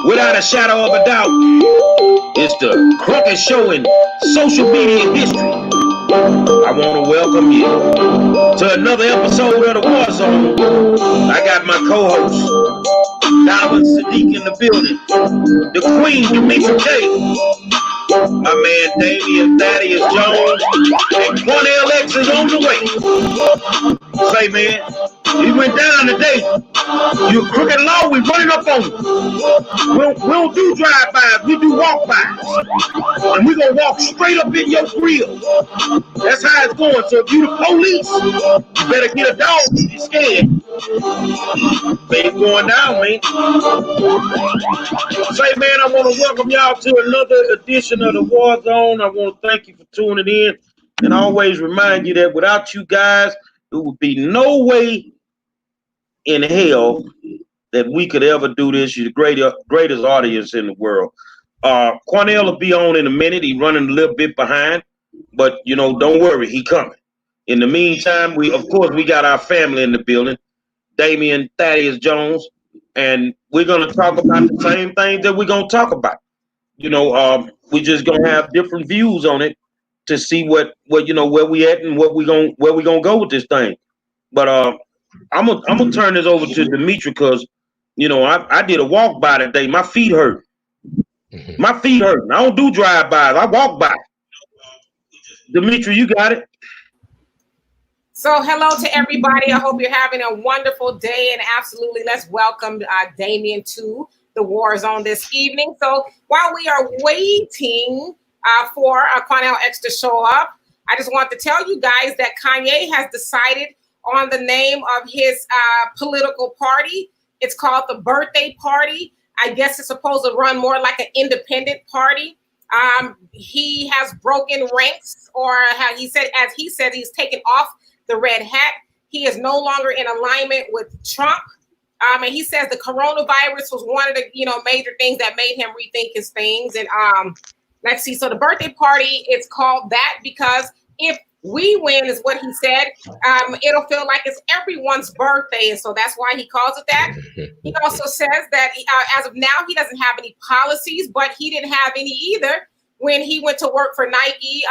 Without a shadow of a doubt, it's the crooked show in social media history. I want to welcome you to another episode of the War Zone. I got my co-host, Donovan Sadiq in the building, the Queen, Demetra J, my man Damian Thaddeus Jones, and Quanell X is on the way. Say, man, he went down today. You crooked law, we running up on you. We don't do drive-bys, we do walk-bys. And we're going to walk straight up in your grill. That's how it's going. So if you the police, you better get a dog if you're scared. It's going down, man. Say, man, I want to welcome y'all to another edition of the War Zone. I want to thank you for tuning in. And I always remind you that without you guys, there would be no way in hell that we could ever do this. You're the greatest audience in the world. Quanell will be on in a minute. He's running a little bit behind, but don't worry, he coming. In the meantime, we got our family in the building, Damian Thaddeus Jones, and we're gonna talk about the same things that we're gonna talk about. We just gonna have different views on it to see what where we at and where we gonna go with this thing. But I'm gonna turn this over to Demetra because I did a walk by today. My feet hurt. My feet hurt. I don't do drive-bys. I walk by. Demetra, you got it. So hello to everybody. I hope you're having a wonderful day, and absolutely let's welcome Damian to the War Zone this evening. So while we are waiting for Quanell X to show up, I just want to tell you guys that Kanye has decided on the name of his political party. It's called the Birthday Party. I guess it's supposed to run more like an independent party. He has broken ranks, or as he said, he's taken off the red hat. He is no longer in alignment with Trump. And he says the coronavirus was one of the major things that made him rethink his things. And let's see. So the birthday party, it's called that because if we win, is what he said, it'll feel like it's everyone's birthday. And so that's why he calls it that. He also says that as of now, he doesn't have any policies, but he didn't have any either when he went to work for Nike,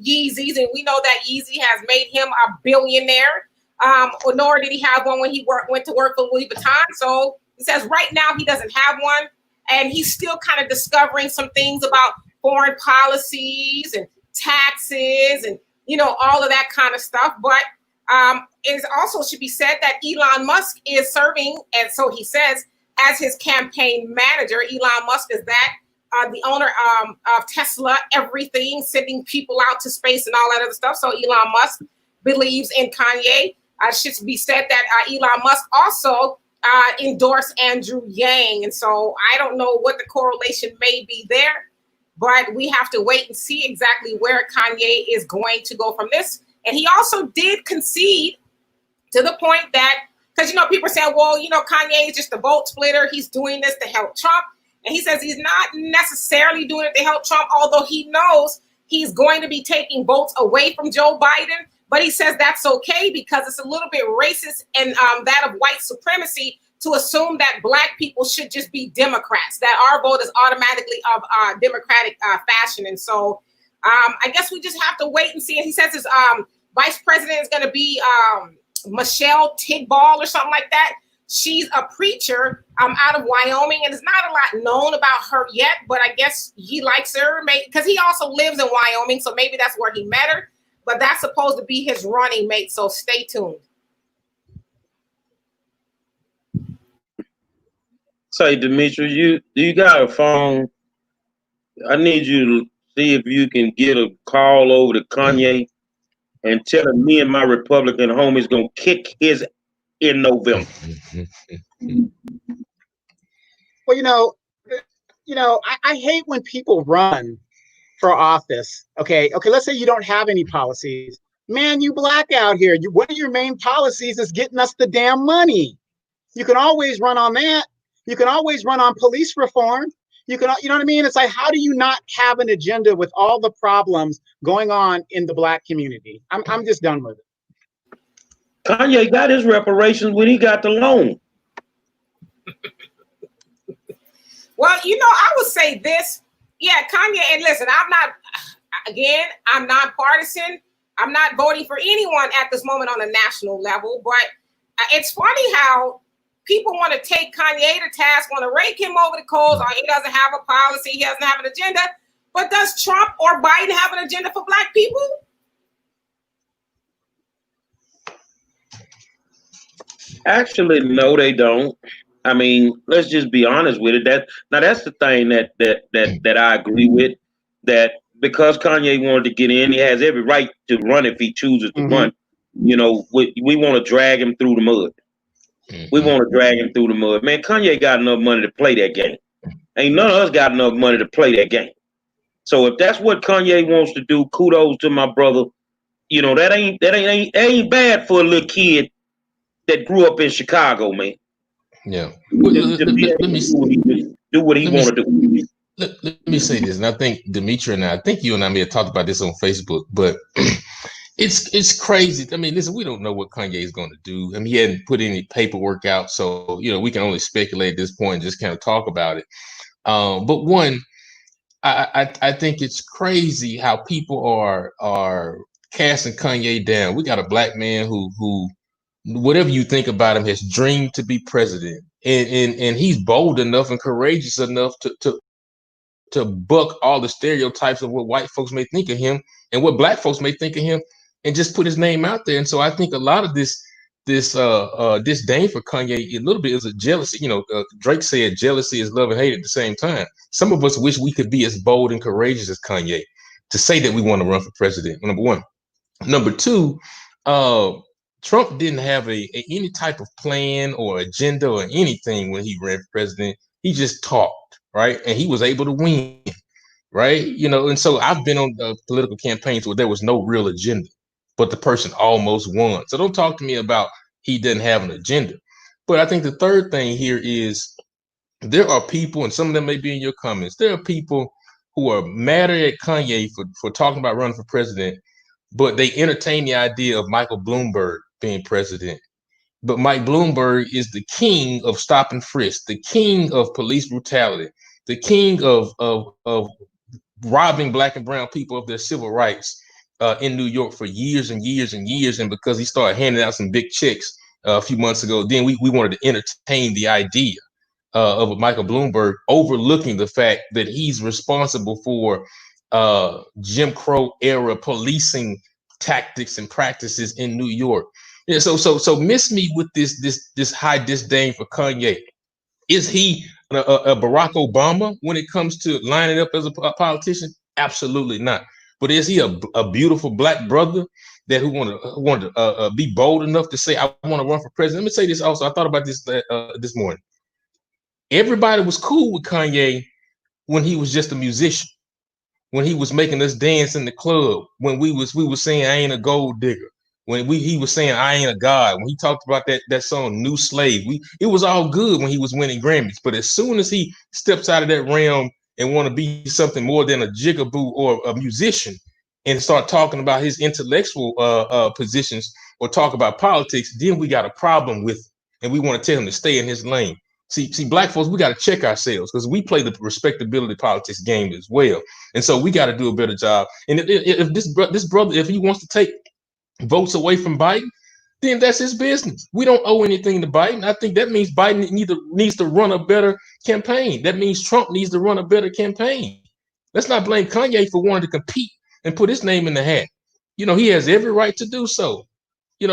Yeezys. And we know that Yeezy has made him a billionaire. Nor did he have one when he went to work for Louis Vuitton. So he says right now he doesn't have one. And he's still kind of discovering some things about foreign policies and taxes and all of that kind of stuff. But it also should be said that Elon Musk is serving, and so he says, as his campaign manager. Elon Musk is the owner of Tesla, everything, sending people out to space and all that other stuff. So Elon Musk believes in Kanye. It should be said that Elon Musk also endorsed Andrew Yang. And so I don't know what the correlation may be there, but we have to wait and see exactly where Kanye is going to go from this. And he also did concede to the point that, because, people say, well, Kanye is just a vote splitter. He's doing this to help Trump. And he says he's not necessarily doing it to help Trump, although he knows he's going to be taking votes away from Joe Biden. But he says that's okay because it's a little bit racist and that of white supremacy to assume that Black people should just be Democrats, that our vote is automatically of Democratic fashion. And so I guess we just have to wait and see. And he says his vice president is going to be Michelle Tigball or something like that. She's a preacher out of Wyoming, and there's not a lot known about her yet, but I guess he likes her because he also lives in Wyoming, so maybe that's where he met her. But that's supposed to be his running mate, so stay tuned. Say, Demetra, you got a phone. I need you to see if you can get a call over to Kanye and tell him me and my Republican homies gonna kick his in November. Well, I hate when people run for office. Okay, let's say you don't have any policies. Man, you Black out here. One of your main policies is getting us the damn money. You can always run on that. You can always run on police reform. You know what I mean? It's like, how do you not have an agenda with all the problems going on in the Black community? I'm just done with it. Kanye got his reparations when he got the loan. Well, I would say this. Yeah, Kanye, and listen, I'm nonpartisan. I'm not voting for anyone at this moment on a national level, but it's funny how people want to take Kanye to task, want to rake him over the coals. He doesn't have a policy, he doesn't have an agenda. But does Trump or Biden have an agenda for Black people? Actually, no, they don't. I mean, let's just be honest with it. That's the thing that I agree with. That because Kanye wanted to get in, he has every right to run if he chooses to run. We want to drag him through the mud. We want to drag him through the mud. Man, Kanye got enough money to play that game. Ain't none of us got enough money to play that game. So if that's what Kanye wants to do, kudos to my brother. That ain't bad for a little kid that grew up in Chicago, man. Yeah. Let me do what he want to do. Let me say this, and I think Demetri and I think you and I may have talked about this on Facebook, but it's crazy. I mean, listen, we don't know what Kanye is going to do. I mean, he hadn't put any paperwork out, so we can only speculate at this point and just kind of talk about it. But one, I think it's crazy how people are casting Kanye down. We got a Black man who whatever you think about him has dreamed to be president, and he's bold enough and courageous enough to buck all the stereotypes of what white folks may think of him and what Black folks may think of him, and just put his name out there. And so I think a lot of this disdain for Kanye a little bit is a jealousy. Drake said jealousy is love and hate at the same time. Some of us wish we could be as bold and courageous as Kanye to say that we want to run for president. Number one. Number two, Trump didn't have any type of plan or agenda or anything when he ran for president. He just talked, right? And he was able to win, right? And so I've been on political campaigns where there was no real agenda, but the person almost won. So don't talk to me about he didn't have an agenda. But I think the third thing here is there are people, and some of them may be in your comments, there are people who are madder at Kanye for talking about running for president, but they entertain the idea of Michael Bloomberg being president. But Mike Bloomberg is the king of stop and frisk, the king of police brutality, the king of robbing Black and brown people of their civil rights in New York for years and years and years. And because he started handing out some big checks a few months ago, then we wanted to entertain the idea of Michael Bloomberg overlooking the fact that he's responsible for Jim Crow era policing tactics and practices in New York. Yeah, so miss me with this high disdain for Kanye. Is he a Barack Obama when it comes to lining up as a politician? Absolutely not. But is he a beautiful Black brother that who want to be bold enough to say, I want to run for president? Let me say this also. I thought about this this morning. Everybody was cool with Kanye when he was just a musician, when he was making us dance in the club, when we was saying I ain't a gold digger, when he was saying I ain't a god, when he talked about that song New Slave, it was all good when he was winning Grammys. But as soon as he steps out of that realm and want to be something more than a jigaboo or a musician and start talking about his intellectual positions or talk about politics, then we got a problem with it, and we want to tell him to stay in his lane. See, Black folks, we got to check ourselves because we play the respectability politics game as well, and so we got to do a better job. And if this brother, if he wants to take votes away from Biden, then that's his business. We don't owe anything to Biden. I think that means Biden needs to run a better campaign. That means Trump needs to run a better campaign. Let's not blame Kanye for wanting to compete and put his name in the hat. He has every right to do so.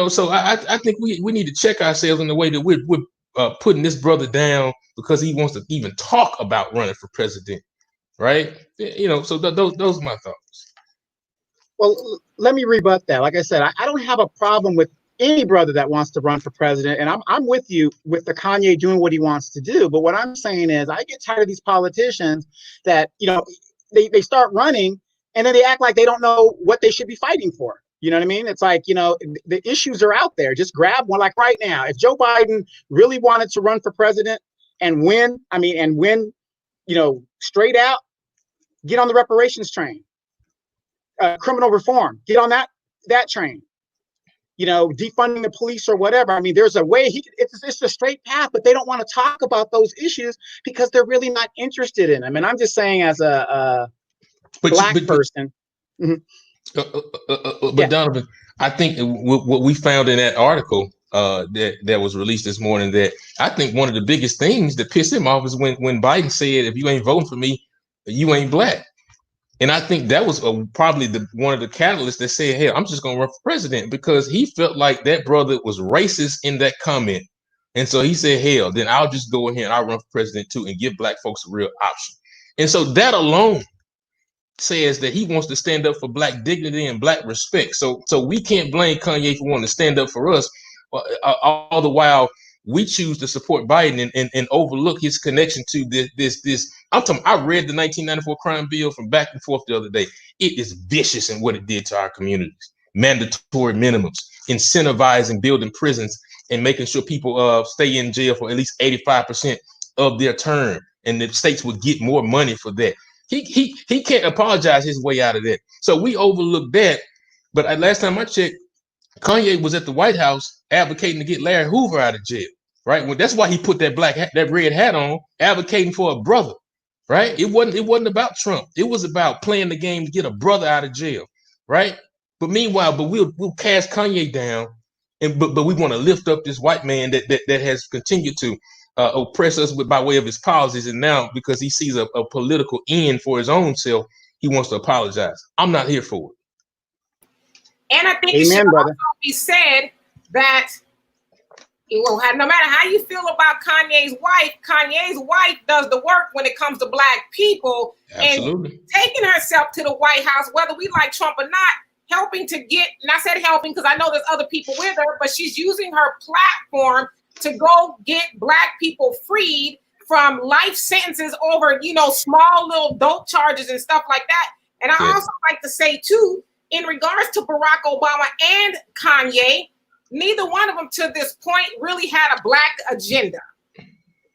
So I think we need to check ourselves in the way that we're putting this brother down because he wants to even talk about running for president, right? So those are my thoughts. Well, let me rebut that. Like I said, I don't have a problem with any brother that wants to run for president, and I'm with you with the Kanye doing what he wants to do. But what I'm saying is, I get tired of these politicians that they start running and then they act like they don't know what they should be fighting for. You know what I mean? It's like, the issues are out there. Just grab one. Like right now, if Joe Biden really wanted to run for president and win, straight out, get on the reparations train. Criminal reform, get on that train. defunding the police or whatever. I mean, there's a way it's a straight path, but they don't want to talk about those issues because they're really not interested in them. And I'm just saying, as a black person. But Donovan, I think what we found in that article that was released this morning, that I think one of the biggest things that pissed him off is when Biden said, if you ain't voting for me, you ain't black. And I think that was probably one of the catalysts that said, hey, I'm just going to run for president, because he felt like that brother was racist in that comment. And so he said, hell, then I'll just go ahead and I'll run for president too and give black folks a real option. And so that alone says that he wants to stand up for black dignity and black respect. So we can't blame Kanye for wanting to stand up for us, all the while we choose to support Biden and overlook his connection to this. I'm talking. I read the 1994 crime bill from back and forth the other day. It is vicious in what it did to our communities. Mandatory minimums, incentivizing building prisons, and making sure people stay in jail for at least 85% of their term, and the states would get more money for that. He can't apologize his way out of that. So we overlooked that. But last time I checked, Kanye was at the White House advocating to get Larry Hoover out of jail, right? Well, that's why he put that that red hat on, advocating for a brother, right? It wasn't about Trump. It was about playing the game to get a brother out of jail, right? But meanwhile, we'll cast Kanye down, but we want to lift up this white man that has continued to oppress us by way of his policies, and now because he sees a political end for his own self, he wants to apologize. I'm not here for it. And I think it should also be said that no matter how you feel about Kanye's wife does the work when it comes to black people. Absolutely. And taking herself to the White House, whether we like Trump or not, helping to get, and I said helping because I know there's other people with her, but she's using her platform to go get black people freed from life sentences over, small little dope charges and stuff like that. And I also like to say too, in regards to Barack Obama and Kanye, neither one of them to this point really had a black agenda,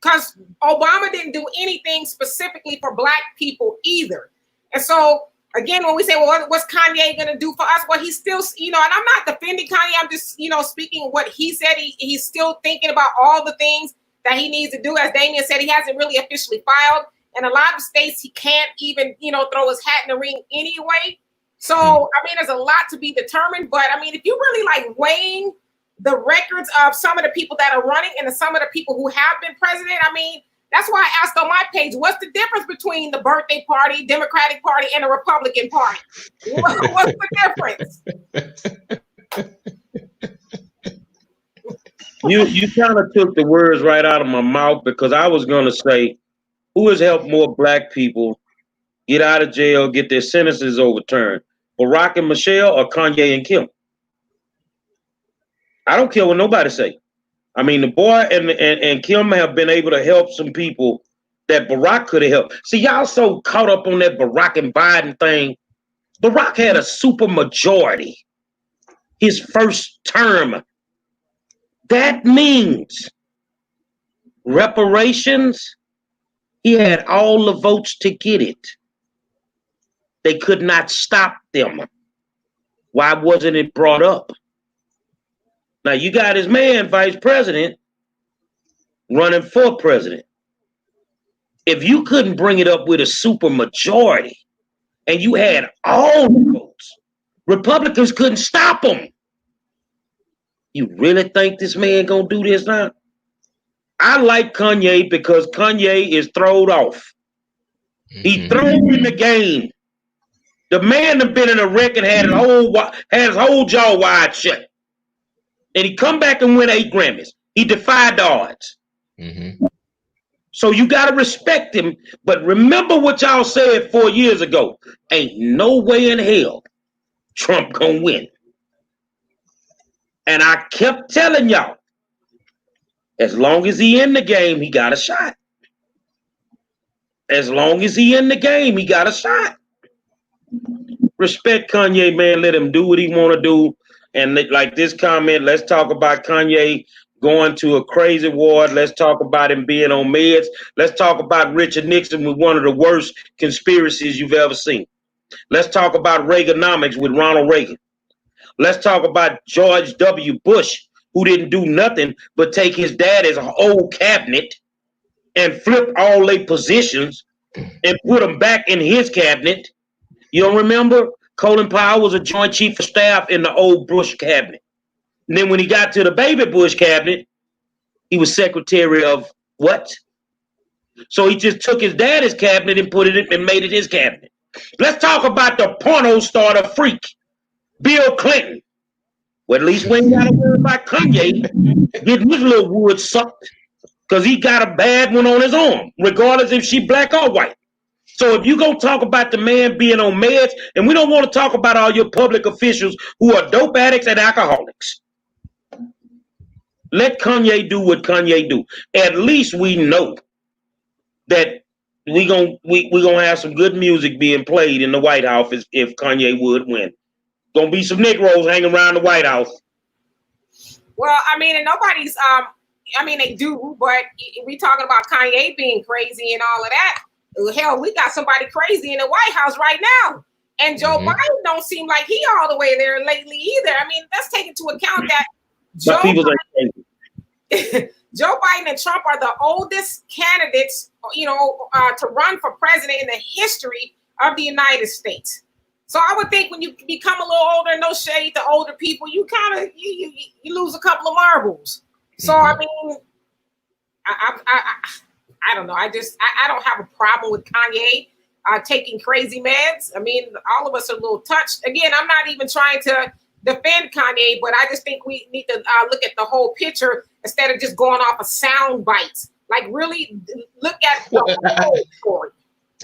because Obama didn't do anything specifically for black people either. And so again, when we say, well, what's Kanye going to do for us? Well, he's still, and I'm not defending Kanye. I'm just, speaking what he said. He's still thinking about all the things that he needs to do. As Damien said, he hasn't really officially filed. In a lot of states, he can't even, throw his hat in the ring anyway. So, I mean, there's a lot to be determined. But, I mean, if you really like weighing the records of some of the people that are running and some of the people who have been president, I mean, that's why I asked on my page, what's the difference between the birthday party, Democratic Party, and the Republican Party? What's the difference? You kind of took the words right out of my mouth, because I was going to say, who has helped more black people get out of jail, get their sentences overturned? Barack and Michelle, or Kanye and Kim? I don't care what nobody say. I mean, the boy and Kim have been able to help some people that Barack could have helped. See, y'all so caught up on that Barack and Biden thing. Barack had a super majority his first term. That means reparations, he had all the votes to get it. They could not stop them. Why wasn't it brought up? Now you got his man, vice president, running for president. If you couldn't bring it up with a super majority and you had all the votes, Republicans couldn't stop him. You really think this man gonna do this now? I like Kanye because Kanye is thrown off. He thrown in the game. The man that been in a wreck and had his whole jaw wide shut. And he come back and win 8 Grammys. He defied the odds. So you got to respect him. But remember what y'all said 4 years ago. Ain't no way in hell Trump gonna win. And I kept telling y'all, as long as he in the game, he got a shot. As long as he in the game, he got a shot. Respect Kanye, man. Let him do what he want to do. And like this comment, let's talk about Kanye going to a crazy ward. Let's talk about him being on meds. Let's talk about Richard Nixon with one of the worst conspiracies you've ever seen. Let's talk about Reaganomics with Ronald Reagan. Let's talk about George W. Bush, who didn't do nothing but take his daddy's old cabinet and flip all their positions and put them back in his cabinet. You don't remember? Colin Powell was a joint chief of staff in the old Bush cabinet. And then when he got to the baby Bush cabinet, he was secretary of what? So he just took his daddy's cabinet and put it in and made it his cabinet. Let's talk about the porno starter freak, Bill Clinton. Well, at least we ain't got to worry about Kanye getting his little wood sucked because he got a bad one on his arm, regardless if she black or white. So if you gonna talk about the man being on meds, and we don't want to talk about all your public officials who are dope addicts and alcoholics. Let Kanye do what Kanye do. At least we know that we gonna have some good music being played in the White House if Kanye would win. Gonna be some Negroes hanging around the White House. Well, I mean, and nobody's I mean they do, but we talking about Kanye being crazy and all of that. Hell, we got somebody crazy in the White House right now. And Joe Biden don't seem like he all the way there lately either. I mean, let's take into account that Joe Biden and Trump are the oldest candidates, to run for president in the history of the United States. So I would think when you become a little older, no shade to older people, you kind of you lose a couple of marbles. So I mean, I don't know. I don't have a problem with Kanye taking crazy meds. I mean, all of us are a little touched. Again, I'm not even trying to defend Kanye, but I just think we need to look at the whole picture instead of just going off of sound bites. Like, really look at the whole story.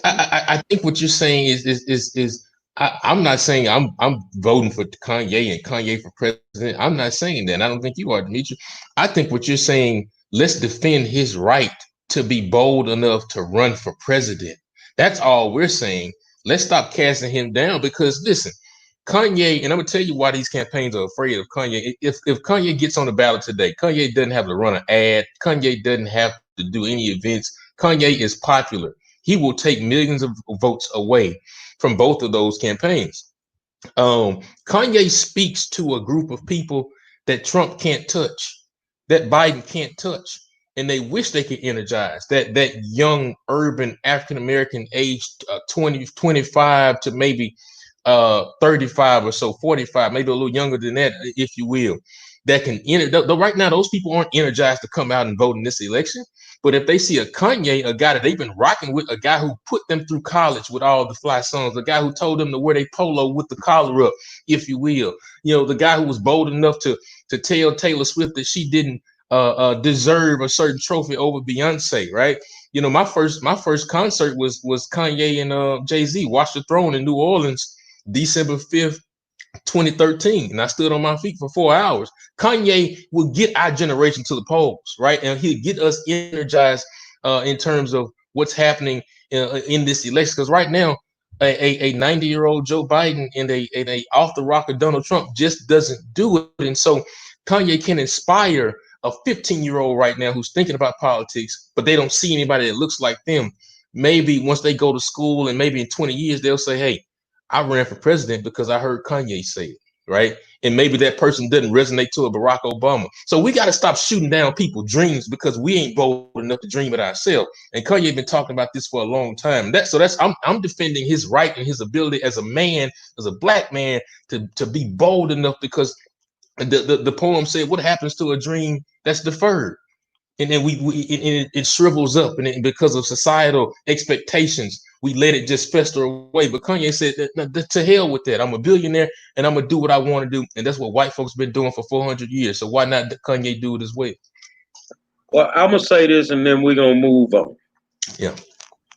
I think what you're saying is I'm not saying I'm voting for Kanye and Kanye for president. I'm not saying that. I don't think you are, Demetri. I think what you're saying, let's defend his right to be bold enough to run for president. That's all we're saying. Let's stop casting him down because listen, Kanye, and I'm gonna tell you why these campaigns are afraid of Kanye. If Kanye gets on the ballot today, Kanye doesn't have to run an ad. Kanye doesn't have to do any events. Kanye is popular. He will take millions of votes away from both of those campaigns. Kanye speaks to a group of people that Trump can't touch, that Biden can't touch. And they wish they could energize that young urban African-American aged 20, 25 to maybe 35 or so, 45, maybe a little younger than that, if you will, that can right now, those people aren't energized to come out and vote in this election. But if they see a Kanye, a guy that they've been rocking with, a guy who put them through college with all the fly songs, a guy who told them to wear their polo with the collar up, if you will, the guy who was bold enough to tell Taylor Swift that she didn't deserve a certain trophy over Beyonce, right? My first concert was Kanye and Jay-Z, Watch the Throne in New Orleans, December 5th, 2013, and I stood on my feet for 4 hours. Kanye will get our generation to the polls, right? And he'll get us energized in terms of what's happening in this election. Because right now, a 90-year-old Joe Biden and a off the rocker Donald Trump just doesn't do it. And so Kanye can inspire a 15-year-old right now who's thinking about politics, but they don't see anybody that looks like them. Maybe once they go to school and maybe in 20 years, they'll say, hey, I ran for president because I heard Kanye say it, right? And maybe that person didn't resonate to a Barack Obama. So we got to stop shooting down people's dreams because we ain't bold enough to dream it ourselves. And Kanye been talking about this for a long time. I'm defending his right and his ability as a man, as a black man, to be bold enough because the poem said, what happens to a dream that's deferred? And then it shrivels up, and because of societal expectations, we let it just fester away. But Kanye said, to hell with that. I'm a billionaire, and I'm going to do what I want to do. And that's what white folks been doing for 400 years. So why not Kanye do it as well? Well, I'm going to say this, and then we're going to move on. Yeah.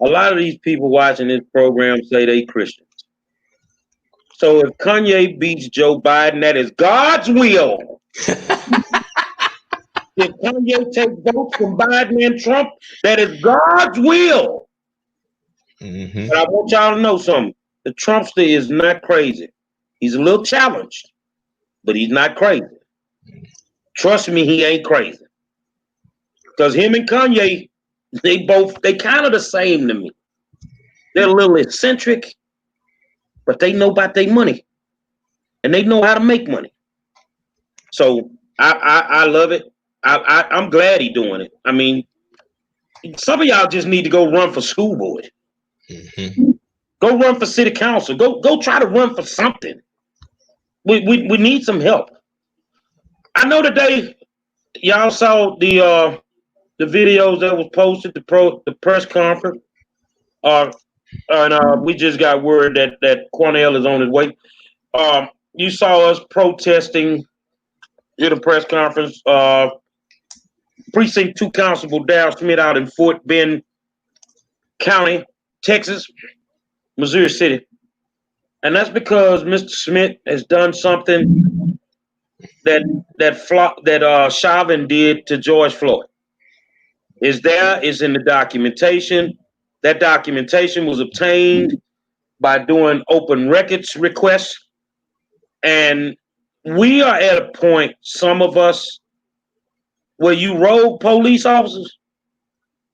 A lot of these people watching this program say they Christians. So if Kanye beats Joe Biden, that is God's will. If Kanye takes votes from Biden and Trump, that is God's will. Mm-hmm. But I want y'all to know something. The Trumpster is not crazy. He's a little challenged, but he's not crazy. Trust me, he ain't crazy. Because him and Kanye, they kind of the same to me. They're a little eccentric, but they know about their money. and they know how to make money. So I love it. I'm glad he's doing it. I mean, some of y'all just need to go run for school board. Mm-hmm. Go run for city council. Go try to run for something. We need some help. I know today y'all saw the videos that was posted, the press conference. And we just got word that Quanell is on his way. You saw us protesting at a press conference. Precinct 2 Constable Darryl out in Fort Bend County, Texas, Missouri City. And that's because Mr. Smith has done something that Chauvin did to George Floyd. Is in the documentation. That documentation was obtained by doing open records requests. And we are at a point, some of us, where you rogue police officers,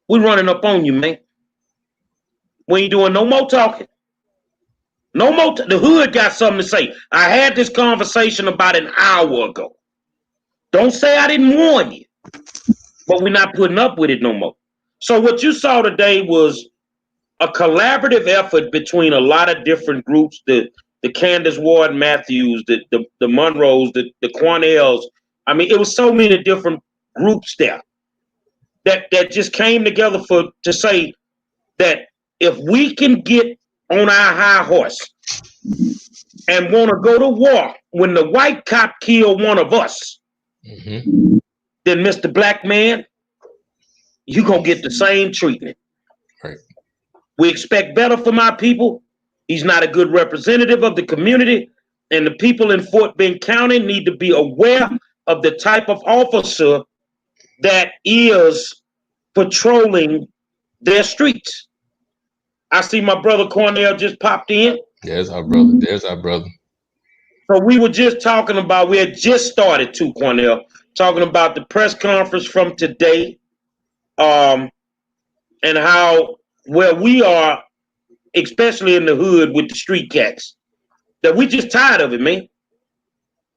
we're running up on you, man. We ain't doing no more talking. No more. The hood got something to say. I had this conversation about an hour ago. Don't say I didn't warn you, but we're not putting up with it no more. So what you saw today was a collaborative effort between a lot of different groups, the Candace Ward Matthews, the Monroes, the Quanells. I mean, it was so many different groups there that just came together to say that if we can get on our high horse and want to go to war when the white cop killed one of us, Mm-hmm. then Mr. Black Man, you're going to get the same treatment. Right. We expect better from our people. He's not a good representative of the community. And the people in Fort Bend County need to be aware of the type of officer that is patrolling their streets. I see my brother Quanell just popped in. There's our brother. There's our brother. So we were just talking about, we had just started too, Quanell, talking about the press conference from today, and how where we are, especially in the hood with the street cats, that we just tired of it, man.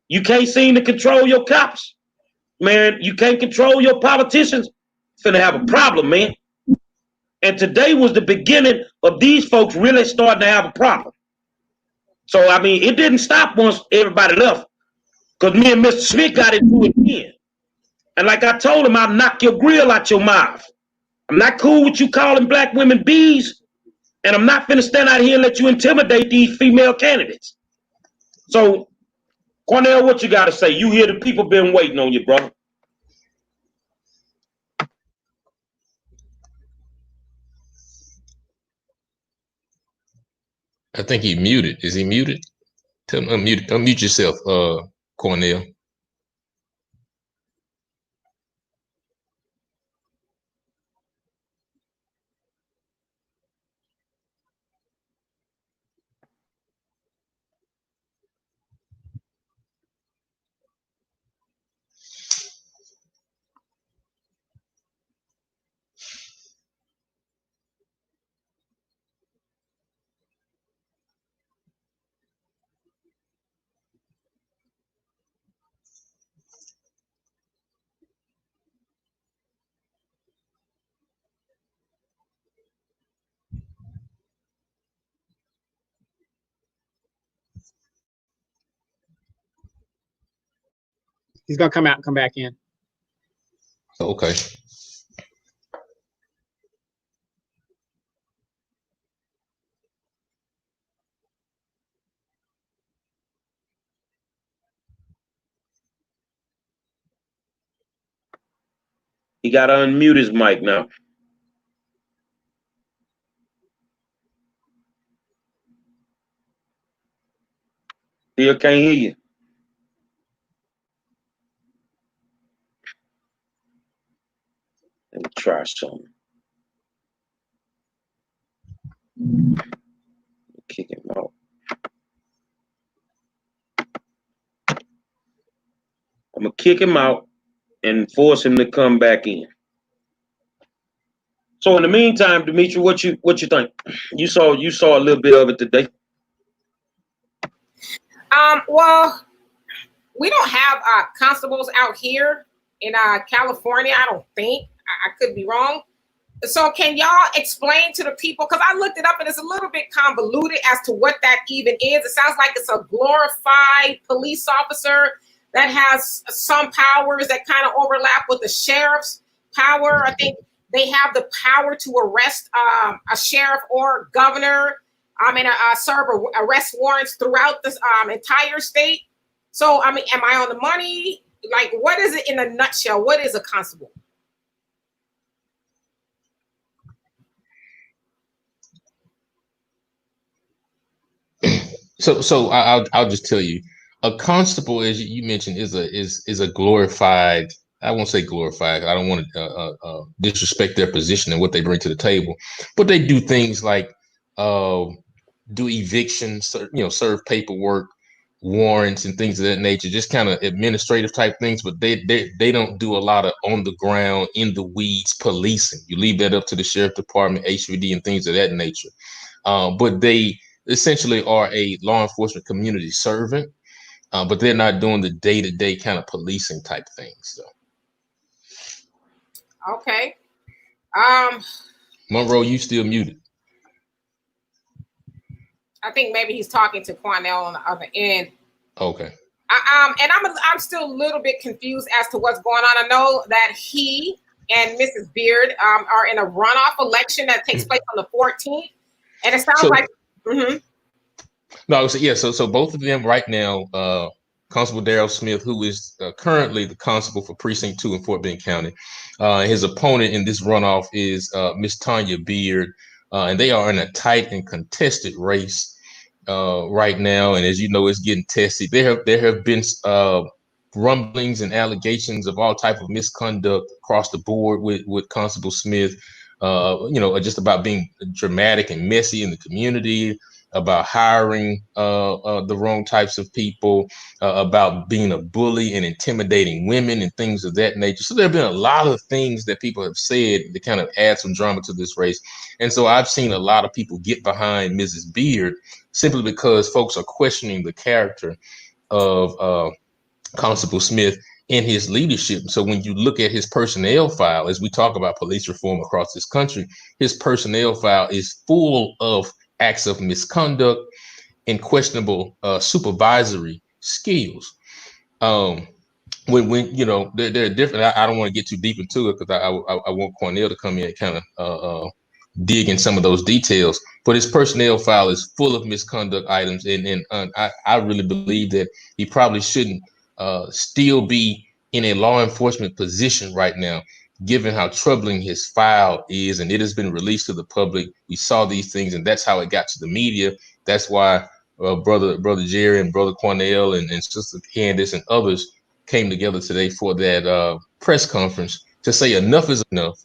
You can't seem to control your cops, man. You can't control your politicians. Finna have a problem, man. And today was the beginning of these folks really starting to have a problem. So, I mean, it didn't stop once everybody left, because me and Mr. Smith got into it again. And like I told him, I'll knock your grill out your mouth. I'm not cool with you calling black women bees, and I'm not finna stand out here and let you intimidate these female candidates. So, Quanell, what you got to say? You hear the people been waiting on you, brother. I think he muted. Is he muted? Tell him unmute yourself, Quanell. He's gonna come out and come back in. Okay. He got to unmute his mic now. Still can't hear you. Let me try something. Kick him out. I'm gonna kick him out and force him to come back in. So in the meantime, Dimitri, what you think? You saw a little bit of it today. Well, we don't have constables out here in California. I don't think. I could be wrong. So can y'all explain to the people, because I looked it up and it's a little bit convoluted as to what that even is. It sounds like it's a glorified police officer that has some powers that kind of overlap with the sheriff's power. I think they have the power to arrest a sheriff or governor and serve arrest warrants throughout this entire state. So, I mean, am I on the money? Like, what is it in a nutshell? What is a constable? So I'll just tell you, a constable, as you mentioned, is a glorified. I won't say glorified. I don't want to disrespect their position and what they bring to the table, but they do things like do evictions, serve paperwork, warrants, and things of that nature. Just kind of administrative type things, but they don't do a lot of on the ground, in the weeds policing. You leave that up to the sheriff department, HPD, and things of that nature. But they essentially are a law enforcement community servant, but they're not doing the day-to-day kind of policing type things. So. Okay. Monroe, you still muted. I think maybe he's talking to Quanell on the other end. Okay. And I'm still a little bit confused as to what's going on. I know that he and Mrs. Beard are in a runoff election that takes place on the 14th, and it sounds like. Mm-hmm. No, so both of them right now, Constable Darryl Smith, who is currently the constable for Precinct 2 in Fort Bend County, his opponent in this runoff is Miss Tanya Beard, and they are in a tight and contested race right now. And as you know, it's getting testy. There have been rumblings and allegations of all type of misconduct across the board with Constable Smith. Just about being dramatic and messy in the community, about hiring the wrong types of people, about being a bully and intimidating women and things of that nature. So there have been a lot of things that people have said to kind of add some drama to this race. And so I've seen a lot of people get behind Mrs. Beard simply because folks are questioning the character of Constable Smith in his leadership. So when you look at his personnel file, as we talk about police reform across this country, his personnel file is full of acts of misconduct and questionable supervisory skills. When they're different. I don't want to get too deep into it because I want Quanell to come in and kind of dig in some of those details. But his personnel file is full of misconduct items, and I really believe that he probably shouldn't still be in a law enforcement position right now, given how troubling his file is, and it has been released to the public. We saw these things, and that's how it got to the media. That's why brother Jerry and brother Quanell and sister Candace and others came together today for that press conference to say enough is enough.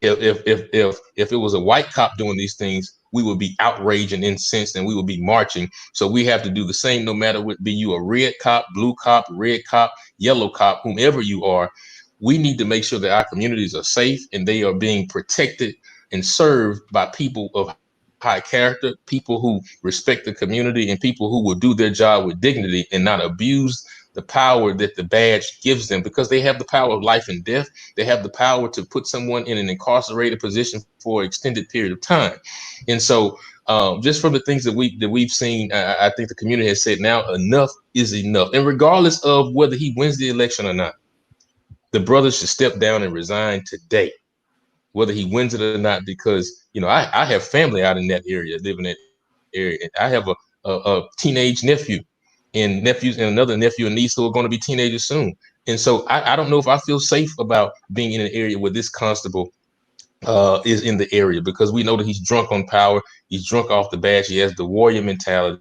If it was a white cop doing these things, we would be outraged and incensed, and we would be marching. So we have to do the same, no matter what, be you a red cop, blue cop, red cop, yellow cop, whomever you are. We need to make sure that our communities are safe and they are being protected and served by people of high character, people who respect the community, and people who will do their job with dignity and not abuse the power that the badge gives them, because they have the power of life and death. They have the power to put someone in an incarcerated position for an extended period of time. And so just from the things that we've seen, I think the community has said now enough is enough. And regardless of whether he wins the election or not, the brother should step down and resign today, whether he wins it or not, because, I have family out in that area, living in that area. I have a teenage nephew and nephews and another nephew and niece who are going to be teenagers soon. And so I don't know if I feel safe about being in an area where this constable is in the area, because we know that he's drunk on power. He's drunk off the badge. He has the warrior mentality.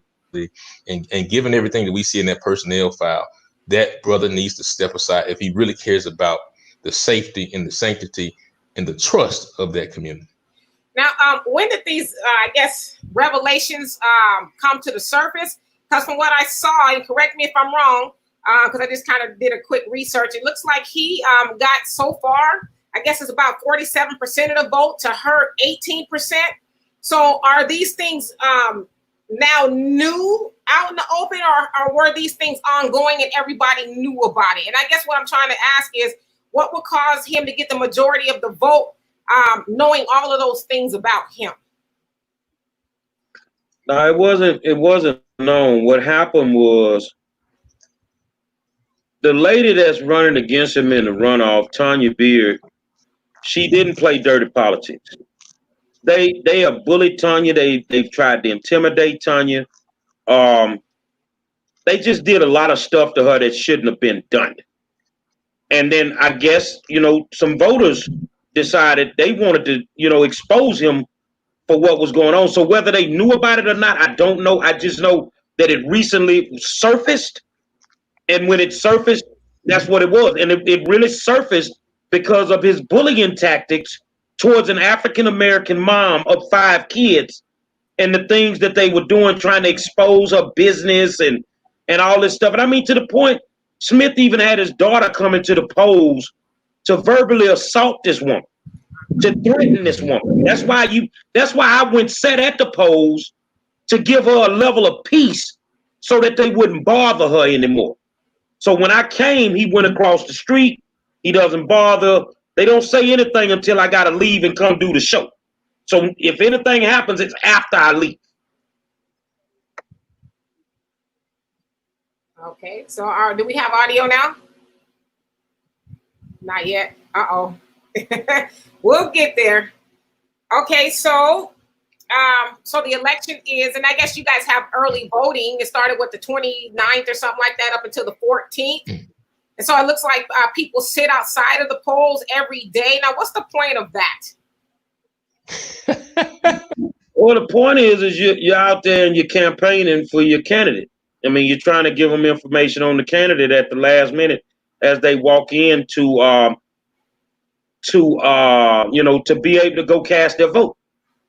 And given everything that we see in that personnel file, that brother needs to step aside if he really cares about the safety and the sanctity and the trust of that community. Now, when did these, revelations come to the surface? Because from what I saw, and correct me if I'm wrong, because I just kind of did a quick research, it looks like he got so far, I guess it's about 47% of the vote to her 18%. So are these things now new out in the open, or were these things ongoing and everybody knew about it? And I guess what I'm trying to ask is, what would cause him to get the majority of the vote, knowing all of those things about him? No, it wasn't known. What happened was the lady that's running against him in the runoff, Tanya Beard, she didn't play dirty politics. They have bullied Tanya. They've tried to intimidate Tanya. They just did a lot of stuff to her that shouldn't have been done. And then I guess, some voters decided they wanted to, expose him for what was going on. So whether they knew about it or not, I don't know. I just know that it recently surfaced. And when it surfaced, that's what it was. And it really surfaced because of his bullying tactics towards an African-American mom of 5 kids, and the things that they were doing, trying to expose her business and all this stuff. And I mean, to the point, Smith even had his daughter come into the polls to verbally assault this woman, to threaten this woman. That's why I went sat at the polls, to give her a level of peace so that they wouldn't bother her anymore. So when I came, he went across the street. He doesn't bother. They don't say anything until I got to leave and come do the show. So if anything happens, it's after I leave. Okay, so do we have audio now? Not yet. Uh-oh. We'll get there. Okay, so the election is, and I guess you guys have early voting. It started with the 29th or something like that up until the 14th. And so it looks like people sit outside of the polls every day. Now, what's the point of that? Well, the point is you're out there and you're campaigning for your candidate. I mean, you're trying to give them information on the candidate at the last minute as they walk in to be able to go cast their vote.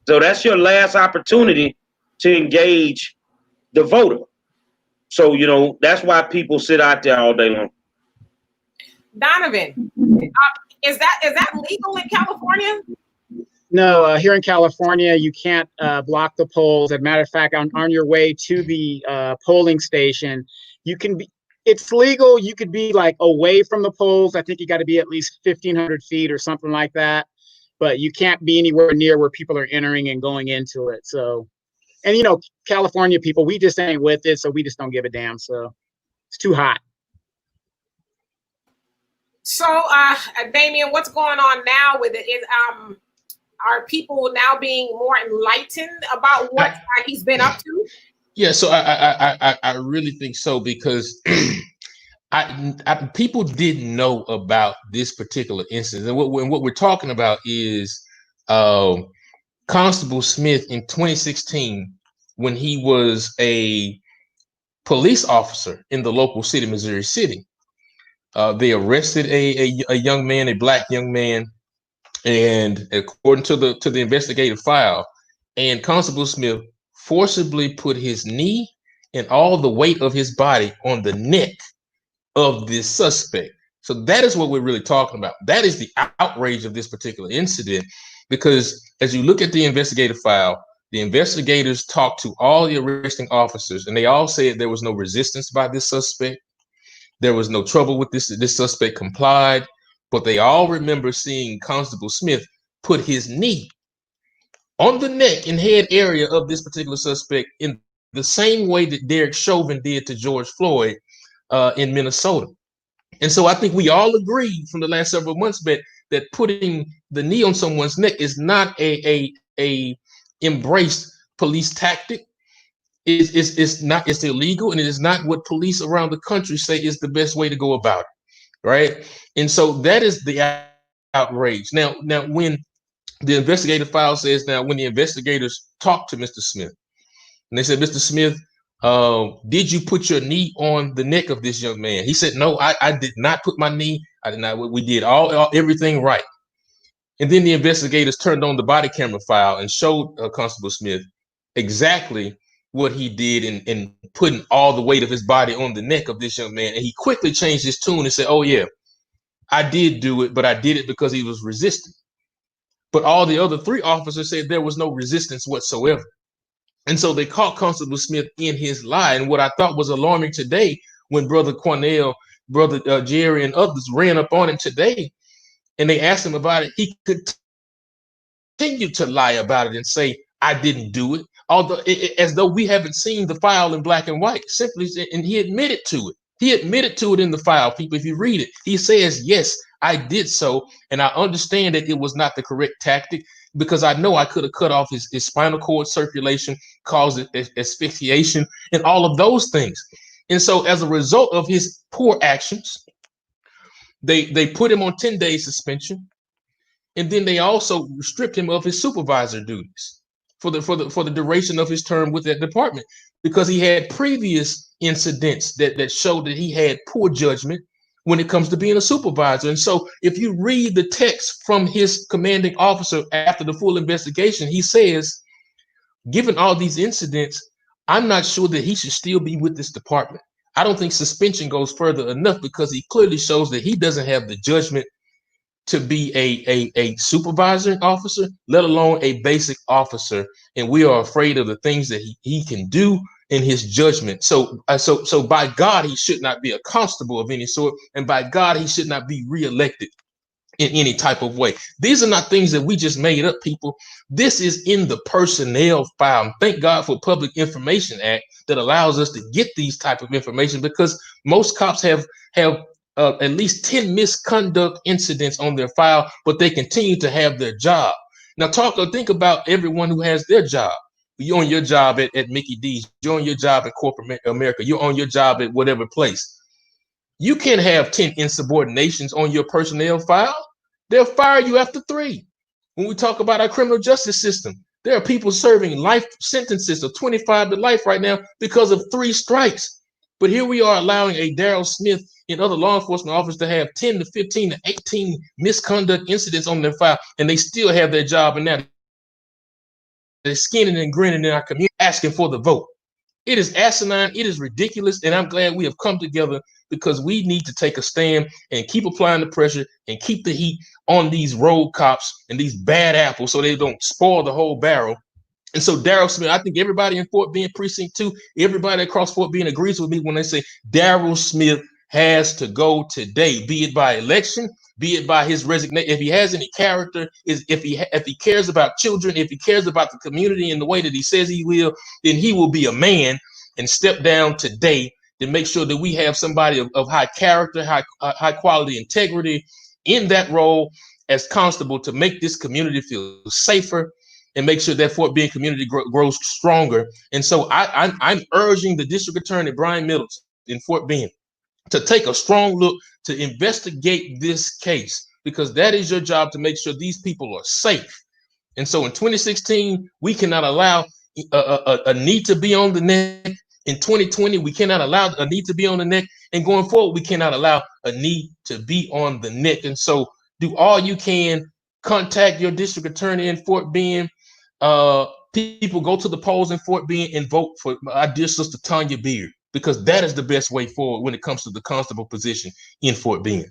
So that's your last opportunity to engage the voter. So, that's why people sit out there all day long. Donovan, is that legal in California? No, here in California, you can't block the polls. As a matter of fact, on your way to the polling station, it's legal. You could be like away from the polls. I think you got to be at least 1,500 feet or something like that. But you can't be anywhere near where people are entering and going into it. So, and California people, we just ain't with it. So we just don't give a damn. So it's too hot. So, Damien, what's going on now with it? Are people now being more enlightened about what he's been up to? Yeah, so I really think so, because people didn't know about this particular instance, and what we're talking about is Constable Smith in 2016, when he was a police officer in the local city, Missouri City. They arrested a young man, a black young man, and according to the investigative file, and Constable Smith forcibly put his knee and all the weight of his body on the neck of this suspect. So that is what we're really talking about. That is the outrage of this particular incident, because as you look at the investigative file, the investigators talked to all the arresting officers, and they all said there was no resistance by this suspect. There was no trouble with this suspect complied, but they all remember seeing Constable Smith put his knee on the neck and head area of this particular suspect in the same way that Derek Chauvin did to George Floyd in Minnesota. And so I think we all agree from the last several months that putting the knee on someone's neck is not a embraced police tactic. It's illegal, and it is not what police around the country say is the best way to go about it, right? And so that is the outrage. Now when the investigative file says, when the investigators talked to Mr. Smith, and they said, Mr. Smith, did you put your knee on the neck of this young man? He said, no, I did not put my knee. I did not. We did everything right. And then the investigators turned on the body camera file and showed Constable Smith exactly what he did in putting all the weight of his body on the neck of this young man. And he quickly changed his tune and said, oh yeah, I did do it, but I did it because he was resisting. But all the other 3 officers said there was no resistance whatsoever. And so they caught Constable Smith in his lie. And what I thought was alarming today, when Brother Quanell, Brother Jerry, and others ran up on him today, and they asked him about it, he continued to lie about it and say, I didn't do it. Although, as though we haven't seen the file in black and white. Simply, and he admitted to it. He admitted to it in the file, people. If you read it, he says, yes, I did so. And I understand that it was not the correct tactic, because I know I could have cut off his spinal cord circulation, caused asphyxiation, and all of those things. And so as a result of his poor actions, they put him on 10-day suspension. And then they also stripped him of his supervisor duties for the duration of his term with that department, because he had previous incidents that showed that he had poor judgment when it comes to being a supervisor. And so if you read the text from his commanding officer after the full investigation, he says, given all these incidents, I'm not sure that he should still be with this department. I don't think suspension goes further enough, because he clearly shows that he doesn't have the judgment to be a supervising officer, let alone a basic officer. And we are afraid of the things that he can do in his judgment. So by God, he should not be a constable of any sort. And by God, he should not be reelected in any type of way. These are not things that we just made up, people. This is in the personnel file. Thank God for Public Information Act that allows us to get these type of information, because most cops have at least 10 misconduct incidents on their file, but they continue to have their job. Now think about everyone who has their job. You're on your job at Mickey D's, you're on your job at corporate America, you're on your job at whatever place. You can't have 10 insubordinations on your personnel file. They'll fire you after 3. When we talk about our criminal justice system, there are people serving life sentences of 25 to life right now because of 3 strikes. But here we are allowing a Darryl Smith and other law enforcement officers to have 10 to 15 to 18 misconduct incidents on their file, and they still have their job, and now they're skinning and grinning in our community asking for the vote. It is asinine, it is ridiculous, and I'm glad we have come together, because we need to take a stand and keep applying the pressure and keep the heat on these road cops and these bad apples so they don't spoil the whole barrel. And so Darryl Smith, I think everybody in Fort Bend Precinct 2, everybody across Fort Bend agrees with me when they say Darryl Smith has to go today, be it by election, be it by his resignation. If he has any character, if he cares about children, if he cares about the community in the way that he says he will, then he will be a man and step down today to make sure that we have somebody of high character, high quality integrity in that role as constable, to make this community feel safer and make sure that Fort Bend community grows stronger. And so I'm urging the district attorney, Brian Middleton, in Fort Bend, to take a strong look to investigate this case, because that is your job, to make sure these people are safe. And so in 2016, we cannot allow a need to be on the neck. In 2020, we cannot allow a need to be on the neck. And going forward, we cannot allow a need to be on the neck. And so do all you can. Contact your district attorney in Fort Bend. People, go to the polls in Fort Bend and vote for our dear sister Tanya Beard, because that is the best way forward when it comes to the constable position in Fort Bend.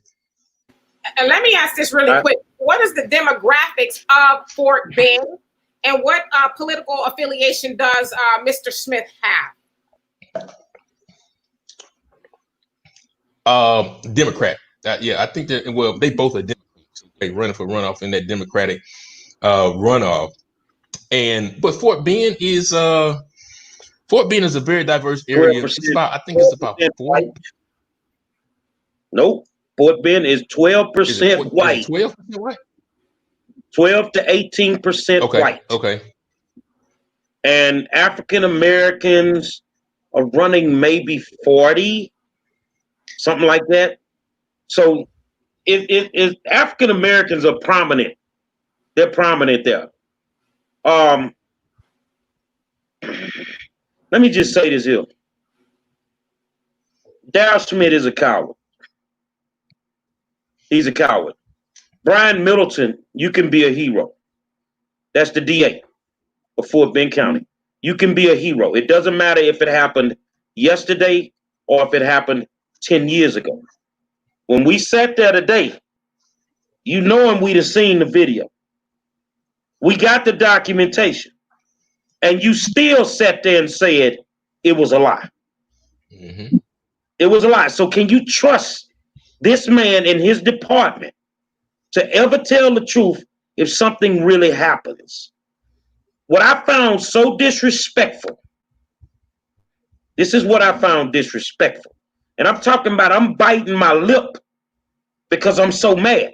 And let me ask this really quick. What is the demographics of Fort Bend, and what political affiliation does Mr. Smith have? Democrat. Yeah, I think that, well, they both are Democrats. They running for runoff in that Democratic runoff. But Fort Bend is a very diverse area. It's about, I think it's about 4. Nope. Fort Bend is 12% white. 12% white? 12 to 18% white. Okay. And African Americans are running maybe 40, something like that. So it African Americans are prominent. They're prominent there. Let me just say this here. Darryl Smith is a coward. He's a coward. Brian Middleton, you can be a hero. That's the DA of Fort Bend County. You can be a hero. It doesn't matter if it happened yesterday or if it happened 10 years ago. When we sat there today, you know, and we'd have seen the video. We got the documentation. And you still sat there and said it was a lie. Mm-hmm. It was a lie. So can you trust this man in his department to ever tell the truth if something really happens? What I found so disrespectful, this is what I found disrespectful. And I'm talking about I'm biting my lip because I'm so mad.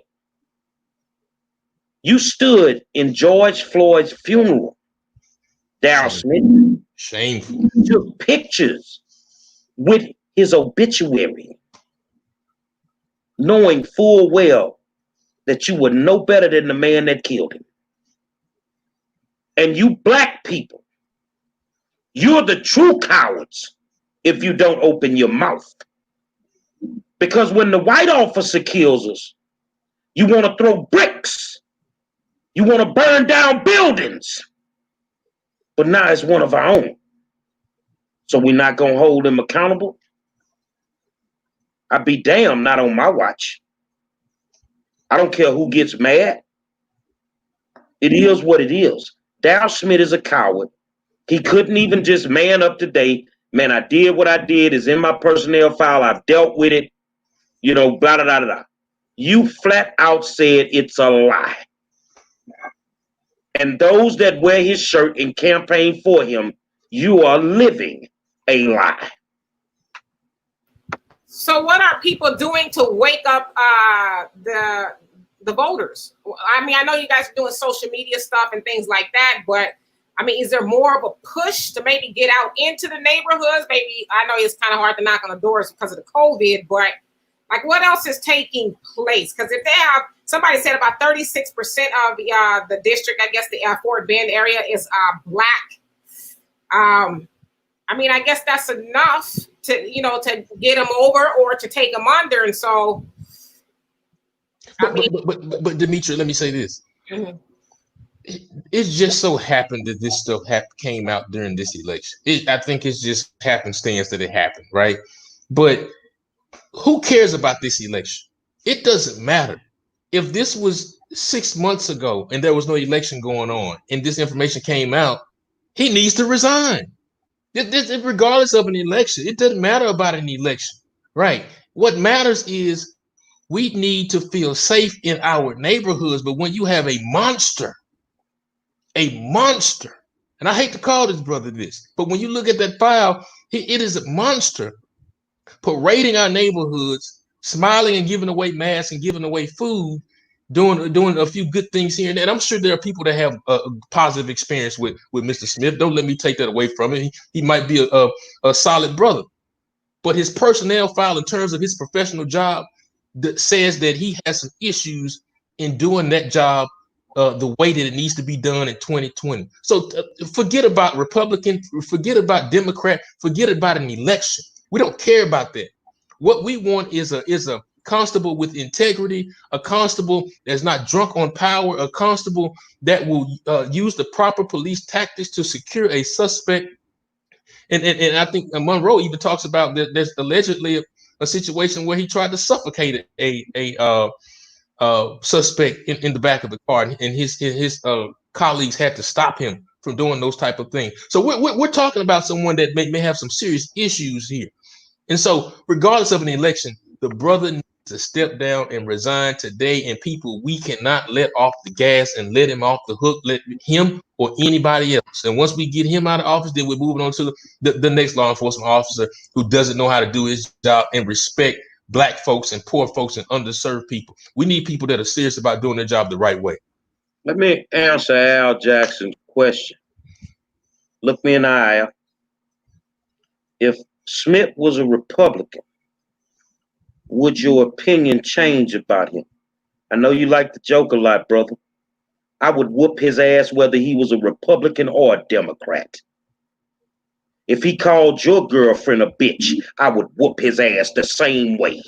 You stood in George Floyd's funeral, Darryl Smith. Shameful. Took pictures with his obituary, knowing full well that you were no better than the man that killed him. And you black people, you're the true cowards if you don't open your mouth. Because when the white officer kills us, you want to throw bricks. You want to burn down buildings. But now it's one of our own. So we're not going to hold him accountable? I'd be damned, not on my watch. I don't care who gets mad. It is what it is. Darryl Smith is a coward. He couldn't even just man up today. Man, I did what I did. It's in my personnel file. I've dealt with it. You know, blah, blah, blah, blah. You flat out said it's a lie. And those that wear his shirt and campaign for him, you are living a lie. So what are people doing to wake up the voters? I mean, I know you guys are doing social media stuff and things like that, but I mean, is there more of a push to maybe get out into the neighborhoods? Maybe, I know it's kind of hard to knock on the doors because of the COVID, but like what else is taking place? Because if they have, somebody said about 36% of the district, I guess the Fort Bend area is black. I mean, I guess that's enough to, you know, to get them over or to take them under. And so, but Demetri, let me say this. Mm-hmm. It just so happened that this stuff came out during this election. I think it's just happenstance that it happened, right? But who cares about this election? It doesn't matter. If this was 6 months ago and there was no election going on and this information came out, he needs to resign. Regardless of an election, it doesn't matter about an election, right? What matters is we need to feel safe in our neighborhoods. But when you have a monster, and I hate to call this brother this, but when you look at that file, it is a monster parading our neighborhoods, smiling and giving away masks and giving away food, doing a few good things here and there. And I'm sure there are people that have a positive experience with Mr. Smith. Don't let me take that away from him. He might be a solid brother, but his personnel file in terms of his professional job that says that he has some issues in doing that job the way that it needs to be done in 2020. So forget about Republican, forget about Democrat, forget about an election. We don't care about that. What we want is a constable with integrity, a constable that's not drunk on power, a constable that will use the proper police tactics to secure a suspect. And I think Monroe even talks about that there's allegedly a situation where he tried to suffocate a suspect in the back of the car, and his colleagues had to stop him from doing those type of things. So we're talking about someone that may have some serious issues here. And so regardless of an election, the brother needs to step down and resign today. And people, we cannot let off the gas and let him off the hook, let him or anybody else. And once we get him out of office, then we're moving on to the next law enforcement officer who doesn't know how to do his job and respect Black folks and poor folks and underserved people. We need people that are serious about doing their job the right way. Let me answer Al Jackson's question. Look me in the eye, Al. If Smith was a Republican, would your opinion change about him? I know you like to joke a lot, brother. I would whoop his ass whether he was a Republican or a Democrat. If he called your girlfriend a bitch, I would whoop his ass the same way.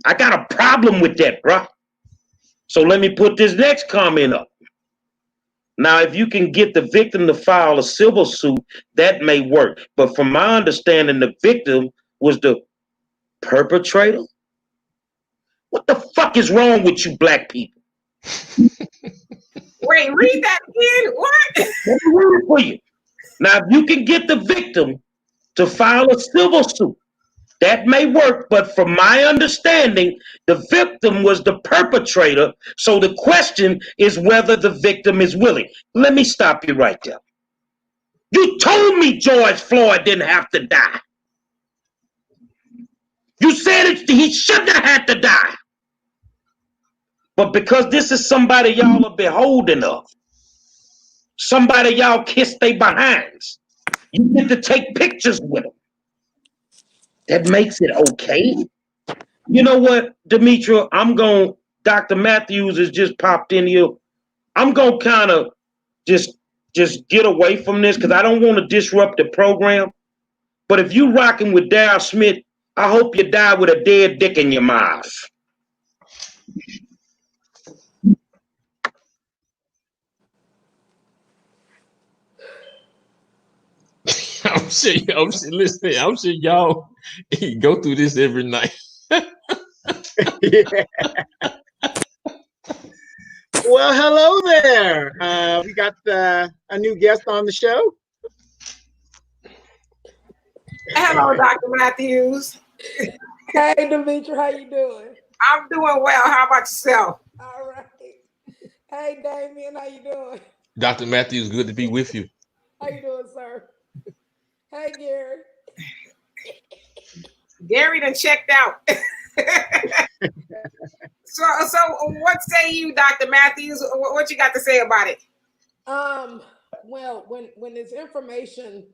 I got a problem with that, bruh. So let me put this next comment up. Now, if you can get the victim to file a civil suit, that may work. But from my understanding, the victim was the perpetrator. What the fuck is wrong with you black people? Wait Wait, read that again. What? Let me read it for you. Now, if you can get the victim to file a civil suit, that may work, but from my understanding, the victim was the perpetrator. So the question is whether the victim is willing. Let me stop you right there. You told me George Floyd didn't have to die. You said he shouldn't have had to die. But because this is somebody y'all are beholden of, somebody y'all kiss their behinds, you get to take pictures with them. That makes it okay. You know what, Demetria? Dr. Matthews has just popped in here. I'm gonna kind of just get away from this because I don't want to disrupt the program. But if you rocking with Darryl Smith, I hope you die with a dead dick in your mouth. Listen, I'm sure y'all go through this every night. Yeah. Well, hello there. We got a new guest on the show. Hello, Dr. Matthews. Hey, Demetria, how you doing? I'm doing well. How about yourself? All right. Hey, Damien, how you doing? Dr. Matthews, good to be with you. How you doing, sir? Hey, Gary. Gary done checked out. So what say you, Dr. Matthews? What you got to say about it? Well, when this information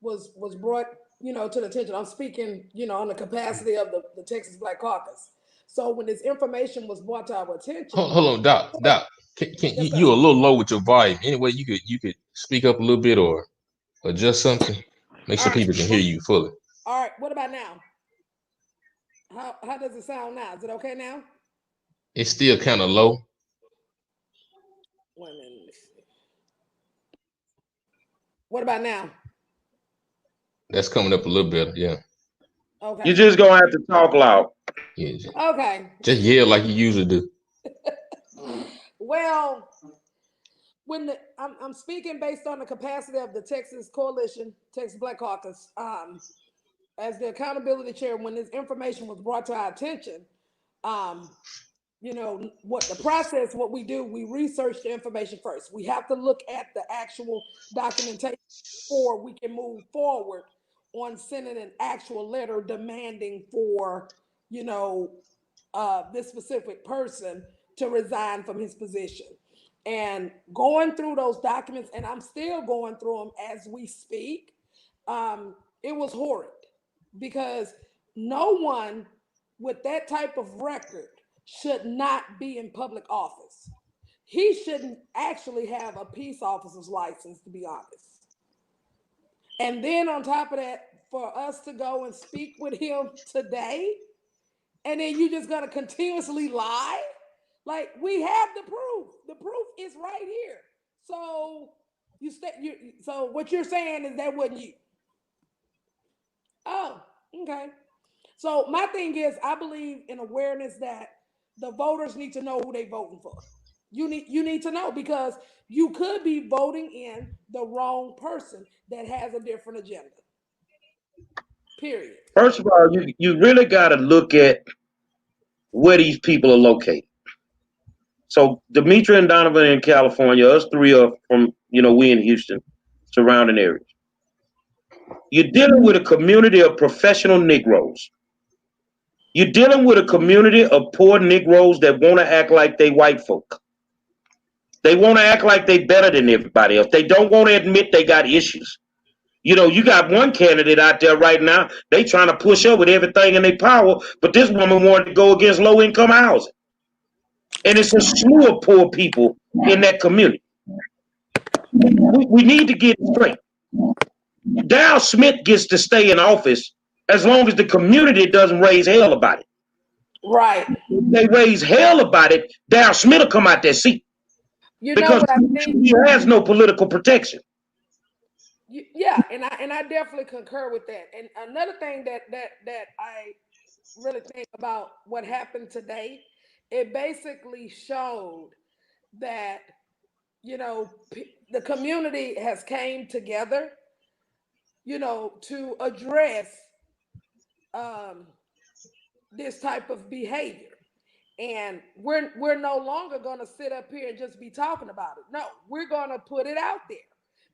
was brought, to the attention, I'm speaking, on the capacity of the Texas Black Caucus. So when this information was brought to our attention, Hold on, Doc. Can Yes, you're a little low with your volume. Anyway, you could speak up a little bit or adjust something. Make sure All right. people can hear you fully. All right. What about now? How does it sound now? Is it okay now? It's still kind of low. Wait a minute. Let me see. What about now? That's coming up a little bit. Yeah. Okay. You're just gonna have to talk loud. Yeah. Okay. Just yell like you usually do. Well, when I'm speaking based on the capacity of the Texas Coalition, Texas Black Caucus, as the accountability chair, when this information was brought to our attention, what the process, what we do, we research the information first. We have to look at the actual documentation before we can move forward on sending an actual letter demanding for, this specific person to resign from his position. And going through those documents, and I'm still going through them as we speak, it was horrid because no one with that type of record should not be in public office. He shouldn't actually have a peace officer's license, to be honest. And then on top of that, for us to go and speak with him today, and then you just gonna continuously lie? Like, we have the proof. The proof is right here. So so what you're saying is that wasn't you. Oh, okay. So my thing is, I believe in awareness that the voters need to know who they're voting for. You need to know, because you could be voting in the wrong person that has a different agenda. Period. First of all, you really got to look at where these people are located. So Demetria and Donovan in California, us three are from, we in Houston, surrounding areas. You're dealing with a community of professional Negroes. You're dealing with a community of poor Negroes that want to act like they white folk. They want to act like they better than everybody else. They don't want to admit they got issues. You got one candidate out there right now, they trying to push her with everything in their power, but this woman wanted to go against low-income housing. And it's a slew of poor people in that community. We need to get straight. Darryl Smith gets to stay in office as long as the community doesn't raise hell about it. Right. If they raise hell about it, Darryl Smith will come out that seat. Because what I think? he has no political protection. Yeah, and I definitely concur with that. And another thing that I really think about what happened today, it basically showed that you know, the community has came together, you know, to address this type of behavior. And we're no longer going to sit up here and just be talking about it. No, we're going to put it out there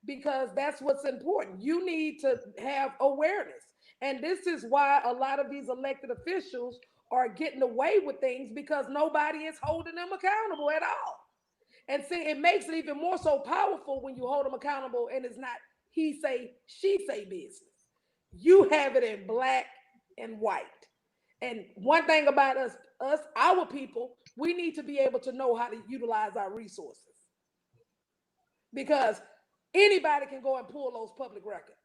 because that's what's important. You need to have awareness. And this is why a lot of these elected officials are getting away with things, because nobody is holding them accountable at all. And see, it makes it even more so powerful when you hold them accountable and it's not he say, she say business. You have it in black and white. And one thing about us, our people, we need to be able to know how to utilize our resources, because anybody can go and pull those public records,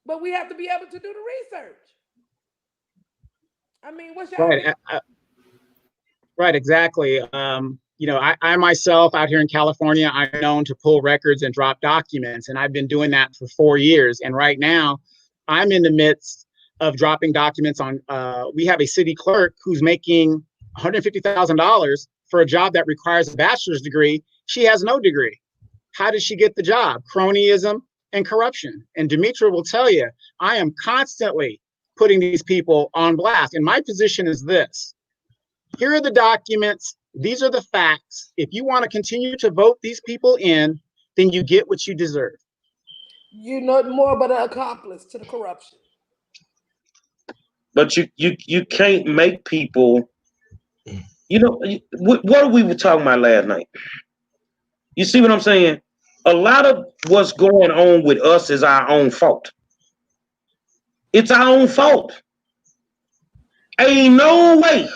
but we have to be able to do the research. I mean, what's your right? Right, exactly. You know, I myself out here in California, I'm known to pull records and drop documents, and I've been doing that for 4 years. And right now, I'm in the midst of dropping documents on. We have a city clerk who's making $150,000 for a job that requires a bachelor's degree. She has no degree. How did she get the job? Cronyism and corruption. And Demetra will tell you, I am constantly putting these people on blast. And my position is this: here are the documents. These are the facts. If you want to continue to vote these people in, then you get what you deserve. You know more but an accomplice to the corruption. But you can't make people. You know what we were talking about last night. You see what I'm saying? A lot of what's going on with us is our own fault. It's our own fault. Ain't no way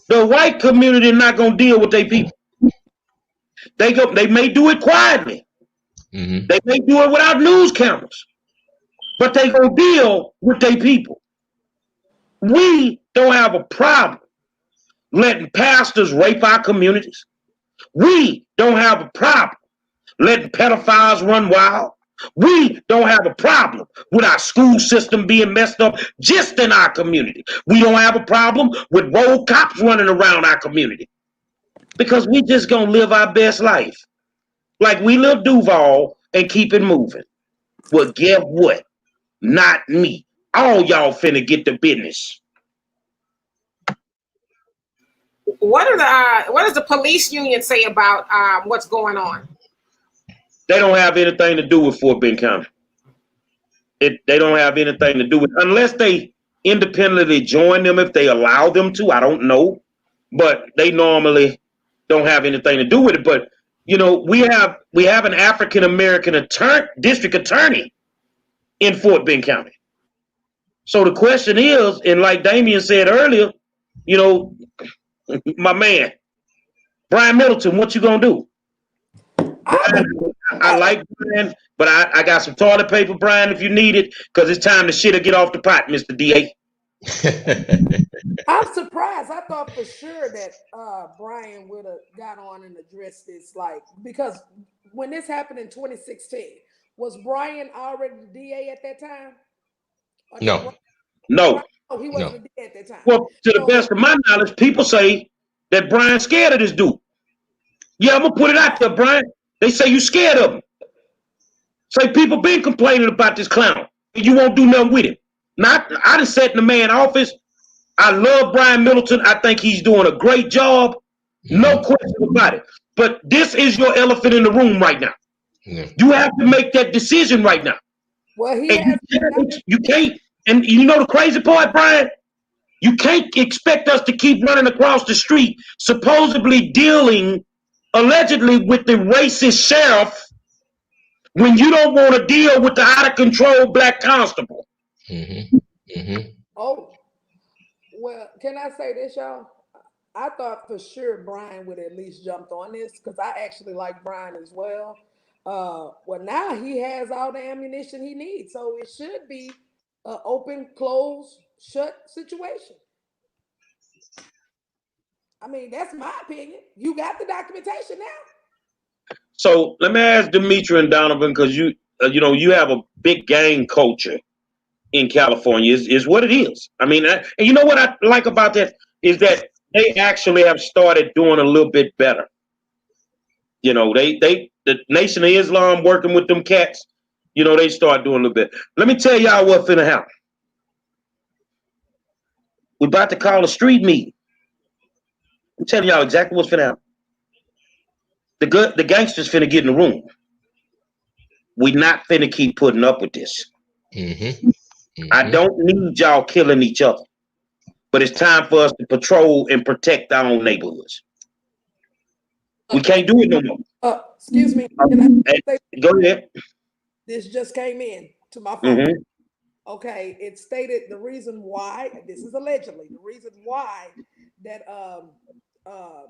the white community not gonna deal with their people. They may do it quietly. Mm-hmm. They may do it without news cameras, but they gonna deal with their people. We don't have a problem letting pastors rape our communities. We don't have a problem letting pedophiles run wild. We don't have a problem with our school system being messed up just in our community. We don't have a problem with road cops running around our community, because we just gonna live our best life like we live Duval and keep it moving. Well, guess what? Not me. All y'all finna get the business. What does the police union say about what's going on? They don't have anything to do with Fort Bend County. They don't have anything to do with, unless they independently join them, if they allow them to. I don't know, but they normally don't have anything to do with it. But you know, we have an African American district attorney in Fort Bend County. So the question is, and like Damien said earlier, you know, my man, Brian Middleton, what you gonna do? Brian, I like Brian, but I got some toilet paper, Brian, if you need it, because it's time to shit or get off the pot, Mr. DA. I'm surprised. I thought for sure that Brian would have got on and addressed this, like, because when this happened in 2016, was Brian already the DA at that time? No. No. Oh, he wasn't the DA at that time. Well, to the best of my knowledge, people say that Brian's scared of this dude. Yeah, I'm gonna put it out there, Brian. They say you scared of him. Say people been complaining about this clown. You won't do nothing with him. I done sat in the man's office. I love Brian Middleton. I think he's doing a great job. No question about it. But this is your elephant in the room right now. Yeah. You have to make that decision right now. Well, you can't. And you know the crazy part, Brian? You can't expect us to keep running across the street, supposedly dealing allegedly with the racist sheriff, when you don't want to deal with the out of control black constable. Mm-hmm. Mm-hmm. Oh, well, can I say this, y'all? I thought for sure Brian would at least jumped on this, because I actually like Brian as well. Well, now he has all the ammunition he needs, so it should be an open, close, shut situation. I mean, that's my opinion. You got the documentation now. So let me ask Demetra and Donovan, because you have a big gang culture in California. Is what it is. I mean, and you know what I like about that is that they actually have started doing a little bit better. You know, they the Nation of Islam working with them cats, you know, they start doing a little bit. Let me tell y'all what finna happen. We about to call a street meeting. I'm telling y'all exactly what's finna happen. The gangsters finna get in the room. We not finna keep putting up with this. I don't need y'all killing each other, but it's time for us to patrol and protect our own neighborhoods. We can't do it no more. Excuse me. Go ahead. This just came in to my phone. Okay, it stated the reason why, this is allegedly, the reason why that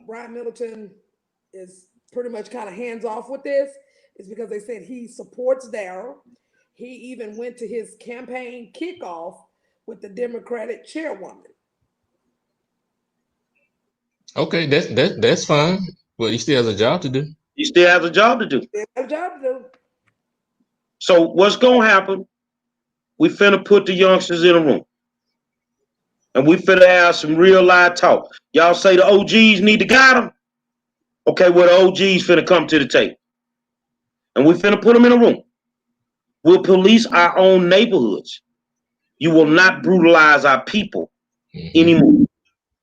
Brian Middleton is pretty much kind of hands off with this is because they said he supports Darryl. He even went to his campaign kickoff with the Democratic chairwoman. Okay, that's fine. But he still has a job to do. He still has a job to do. They have a job to do. So what's gonna happen? We finna put the youngsters in a room. And we finna have some real live talk. Y'all say the OGs need to guide them? Okay, well, the OGs finna come to the table. And we finna put them in a room. We'll police our own neighborhoods. You will not brutalize our people anymore.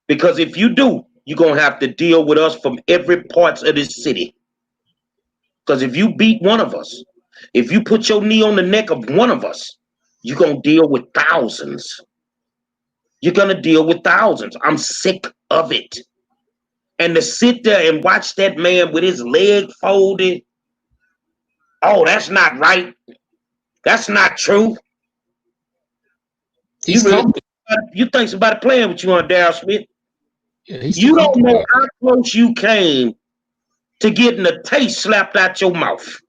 Because if you do, you're gonna have to deal with us from every parts of this city. Because if you beat one of us, if you put your knee on the neck of one of us, you're gonna deal with thousands. You're gonna deal with thousands. I'm sick of it. And to sit there and watch that man with his leg folded, oh, that's not right. That's not true. You think somebody playing with you on Darryl Smith? Yeah, you don't know how close you came to getting a taste slapped out your mouth.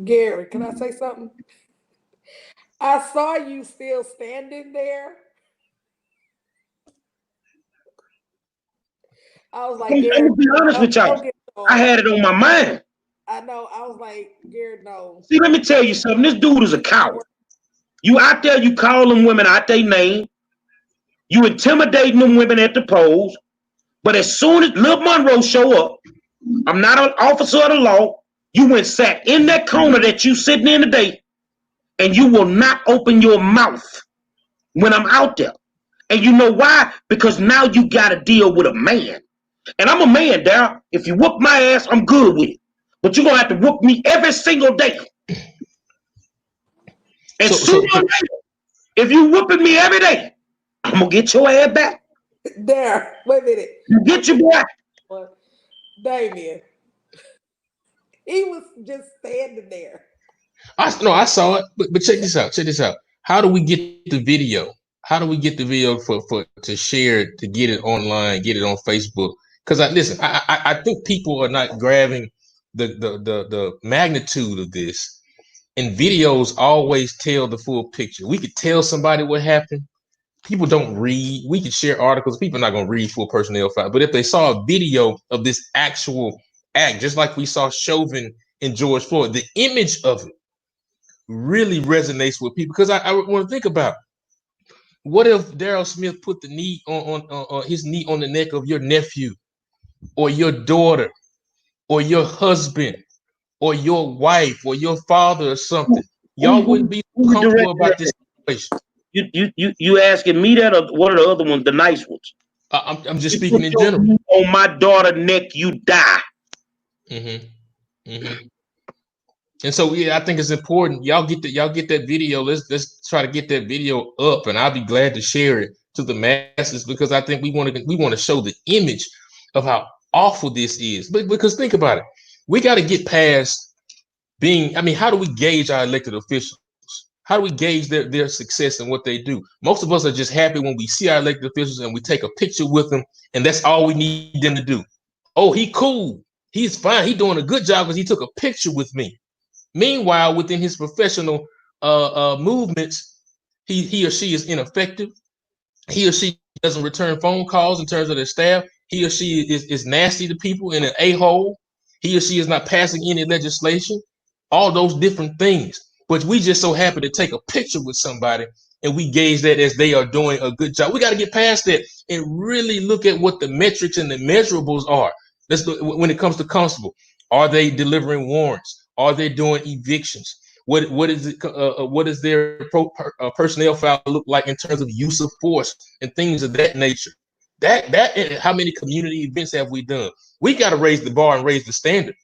Gary, can I say something? I saw you still standing there. I was like, Gary, to be honest with y'all, I had it on my mind. I know. I was like, Gary, no. See, let me tell you something. This dude is a coward. You out there, you calling women out their name. You intimidating them women at the polls. But as soon as Lil Monroe show up, I'm not an officer of the law. You went sat in that corner that you sitting in today, and you will not open your mouth when I'm out there. And you know why? Because now you got to deal with a man. And I'm a man, Darryl. If you whoop my ass, I'm good with it. But you're going to have to whoop me every single day. And sooner or later, if you whooping me every day, I'm going to get your ass back. There, wait a minute. You get your boy. Damien. He was just standing there. I saw it, but check this out. How do we get the video? How do we get the video for to share it, to get it online, get it on Facebook? Because I think people are not grabbing the magnitude of this. And videos always tell the full picture. We could tell somebody what happened. People don't read. We could share articles. People are not going to read full personnel file. But if they saw a video of this actual act, just like we saw Chauvin and George Floyd, the image of it really resonates with people. Because I want to think about, what if Darryl Smith put the knee on his knee on the neck of your nephew or your daughter or your husband or your wife or your father or something? Y'all wouldn't be comfortable about this situation. You asking me that, or what are the other ones, the nice ones? I'm just speaking in general. On my daughter's neck, you die. And so yeah, I think it's important. Y'all get that video. Let's try to get that video up, and I'll be glad to share it to the masses, because I think we want to show the image of how awful this is. But because think about it, we got to get past being. I mean, how do we gauge our elected officials? How do we gauge their success and what they do? Most of us are just happy when we see our elected officials and we take a picture with them, and that's all we need them to do. Oh, he cool. He's fine. He's doing a good job because he took a picture with me. Meanwhile, within his professional movements, he or she is ineffective. He or she doesn't return phone calls in terms of their staff. He or she is nasty to people and an a-hole. He or she is not passing any legislation. All those different things. But we just so happy to take a picture with somebody and we gauge that as they are doing a good job. We got to get past that and really look at what the metrics and the measurables are. Let's look when it comes to constable. Are they delivering warrants? Are they doing evictions? What is it? What does their personnel file look like in terms of use of force and things of that nature? That how many community events have we done? We got to raise the bar and raise the standard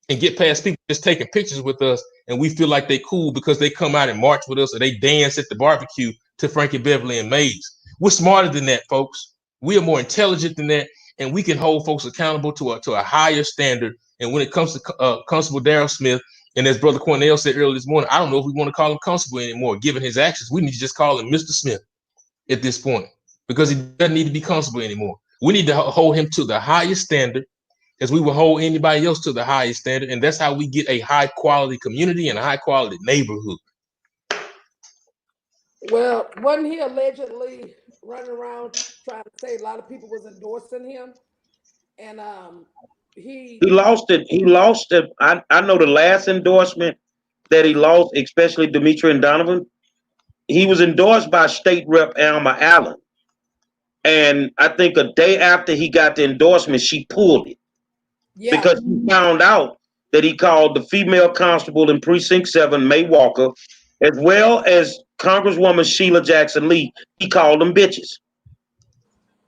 and get past people just taking pictures with us, and we feel like they cool because they come out and march with us or they dance at the barbecue to Frankie Beverly and Mays. We're smarter than that, folks. We are more intelligent than that, and we can hold folks accountable to a higher standard. And when it comes to Constable Darryl Smith, and as Brother Quanell said earlier this morning, I don't know if we want to call him Constable anymore, given his actions. We need to just call him Mr. Smith at this point, because he doesn't need to be Constable anymore. We need to hold him to the highest standard, as we will hold anybody else to the highest standard, and that's how we get a high quality community and a high quality neighborhood. Well, wasn't he allegedly running around trying to say a lot of people was endorsing him? And he lost it. He lost it. I know the last endorsement that he lost, especially Dimitri and Donovan, he was endorsed by State Rep Alma Allen. And I think a day after he got the endorsement, she pulled it. Yeah. Because he found out that he called the female constable in Precinct 7, May Walker, as well as Congresswoman Sheila Jackson Lee. He called them bitches.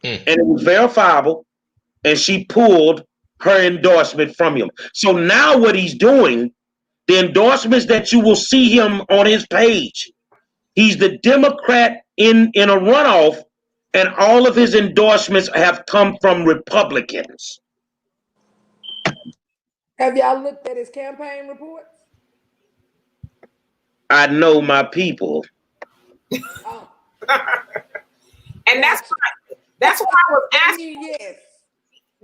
And it was verifiable, and she pulled her endorsement from him. So now what he's doing, the endorsements that you will see him on his page, he's the Democrat in a runoff, and all of his endorsements have come from Republicans. Have y'all looked at his campaign reports? I know my people. Oh. And that's why I was asking. Yes.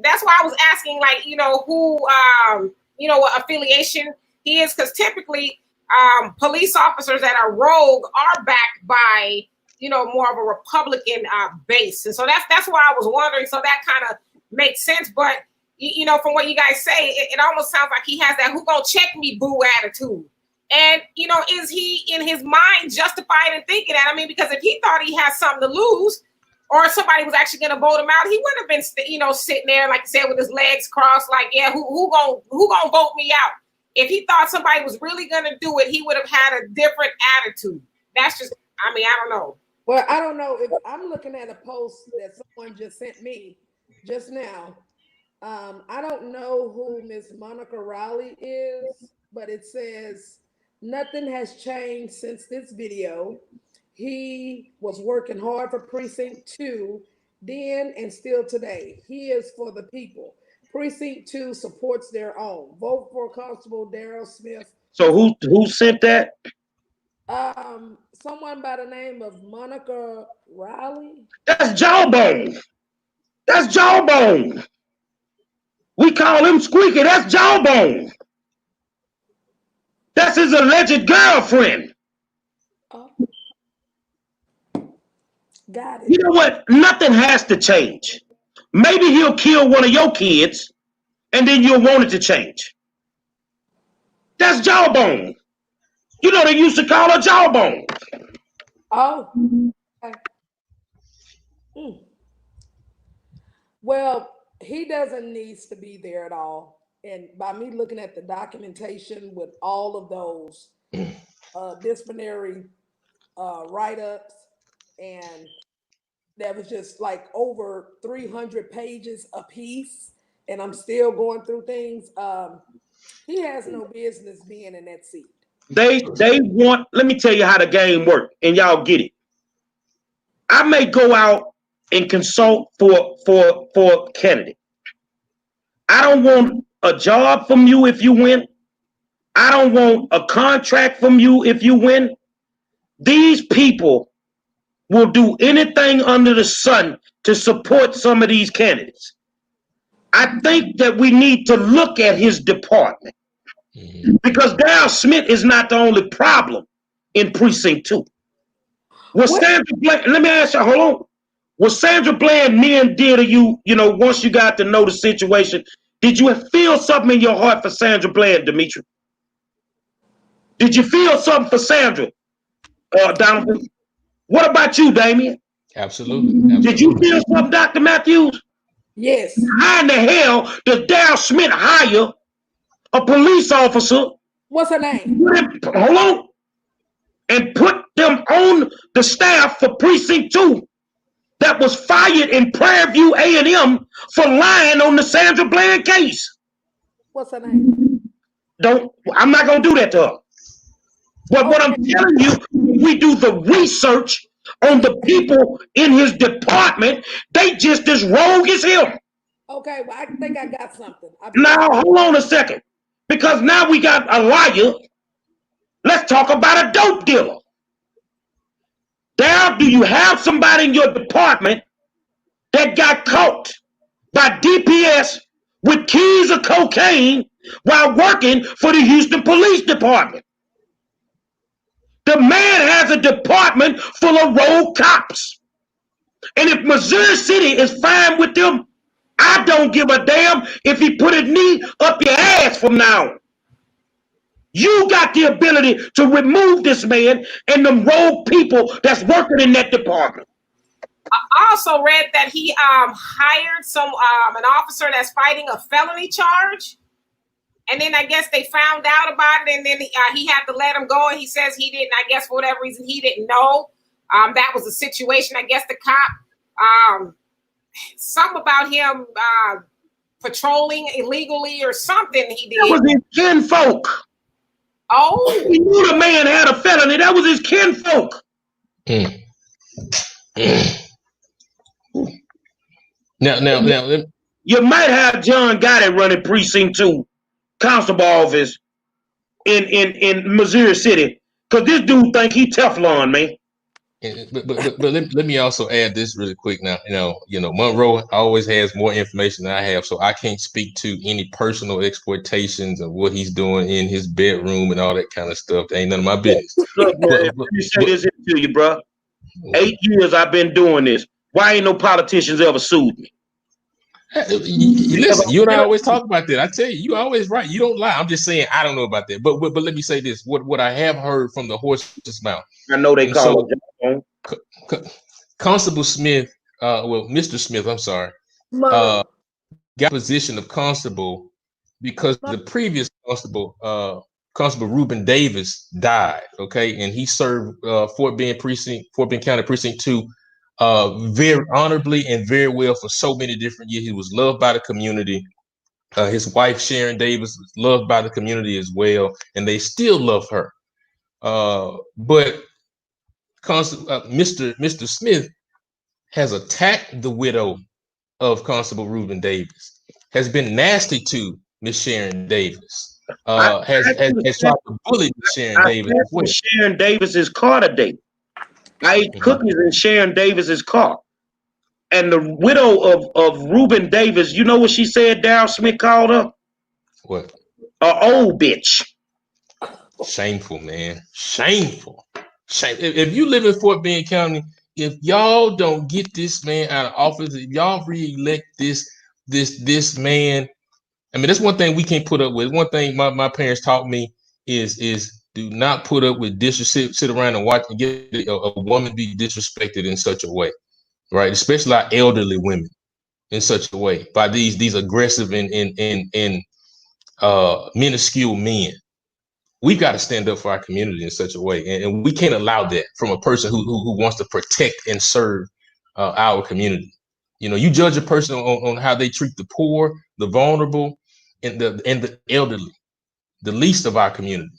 That's why I was asking, like, who, what affiliation he is, because typically police officers that are rogue are backed by, more of a Republican base. And so that's why I was wondering. So that kind of makes sense. But, from what you guys say, it almost sounds like he has that who gonna check me boo attitude. And, is he in his mind justified in thinking that? I mean, because if he thought he had something to lose, or somebody was actually going to vote him out, he wouldn't have been, sitting there, like I said, with his legs crossed, like, yeah, who gonna vote me out? If he thought somebody was really going to do it, he would have had a different attitude. That's just, I don't know. Well, I don't know. If I'm looking at a post that someone just sent me just now, I don't know who Miss Monica Rowley is, but it says, nothing has changed since this video. He was working hard for Precinct 2 then and still today. He is for the people. Precinct 2 supports their own. Vote for Constable Darryl Smith. So who sent that? Someone by the name of Monica Rowley. That's Jawbone. That's Jawbone. We call him Squeaky. That's Jawbone. That's his alleged girlfriend. Oh. Got it. You know what? Nothing has to change. Maybe he'll kill one of your kids, and then you'll want it to change. That's Jawbone. They used to call her Jawbone. Oh. Okay. Well, he doesn't need to be there at all. And by me looking at the documentation with all of those disciplinary write-ups, and that was just like over 300 pages a piece, and I'm still going through things. He has no business being in that seat. They want, let me tell you how the game works, and y'all get it. I may go out and consult for candidate. I don't want a job from you if you win. I don't want a contract from you if you win. These people will do anything under the sun to support some of these candidates. I think that we need to look at his department, because Darryl Smith is not the only problem in Precinct 2. Was Sandra Bland, let me ask you, hold on. Was Sandra Bland near and dear to you, once you got to know the situation? Did you feel something in your heart for Sandra Bland, Dimitri? Did you feel something for Sandra, Donovan? What about you, Damien? Absolutely. Did you feel something, Dr. Matthews? Yes. How in the hell does Darryl Smith hire a police officer? What's her name? Hold on. And put them on the staff for precinct 2 that was fired in Prairie View A&M for lying on the Sandra Bland case. What's her name? I'm not gonna do that to her. But what I'm telling you, we do the research on the people in his department. They just as rogue as him. Okay, well, I think I got something. Now, hold on a second. Because now we got a liar. Let's talk about a dope dealer. Darryl, do you have somebody in your department that got caught by DPS with keys of cocaine while working for the Houston Police Department? The man has a department full of rogue cops. And if Missouri City is fine with them, I don't give a damn if he put his knee up your ass from now on. You got the ability to remove this man and them rogue people that's working in that department. I also read that he hired an officer that's fighting a felony charge. And then I guess they found out about it, and then he had to let him go. And he says he didn't, I guess for whatever reason, he didn't know. That was a situation. I guess the cop, something about him patrolling illegally or something he did. That was his kinfolk. Oh. He knew the man had a felony. That was his kinfolk. Now, you might have John Gotti running precinct 2 constable office in Missouri City, because this dude think he Teflon, man. But let me also add this really quick. Now, Monroe always has more information than I have, so I can't speak to any personal exploitations of what he's doing in his bedroom and all that kind of stuff. That ain't none of my business. Look, let me say this to you, bro. 8 years I've been doing this. Why ain't no politicians ever sued me? Listen, you and I always talk about that. I tell you, you always right. You don't lie. I'm just saying I don't know about that. But let me say this: what I have heard from the horse's mouth. I know they call it. Constable Smith, Mr. Smith, I'm sorry, got a position of constable because the previous constable, Constable Reuben Davis, died. Okay, and he served Fort Bend County Precinct 2. Very honorably and very well for so many different years. He was loved by the community. His wife Sharon Davis was loved by the community as well, and they still love her. But Mr. Smith has attacked the widow of Constable Reuben Davis, has been nasty to Miss Sharon Davis, has tried to bully Miss Sharon Davis. Sharon Davis's car today. I ate cookies in Sharon Davis's car. And the widow of Reuben Davis, you know what she said Darryl Smith called her? What? A old bitch. Shameful, man. Shameful. If you live in Fort Bend County, if y'all don't get this man out of office, if y'all re-elect this man, I mean, that's one thing we can't put up with. One thing my parents taught me is do not put up with disrespect. Sit around and watch and get a woman be disrespected in such a way, right? Especially our elderly women in such a way by these aggressive and minuscule men. We've got to stand up for our community in such a way, and we can't allow that from a person who wants to protect and serve our community. You judge a person on how they treat the poor, the vulnerable, and the elderly, the least of our community.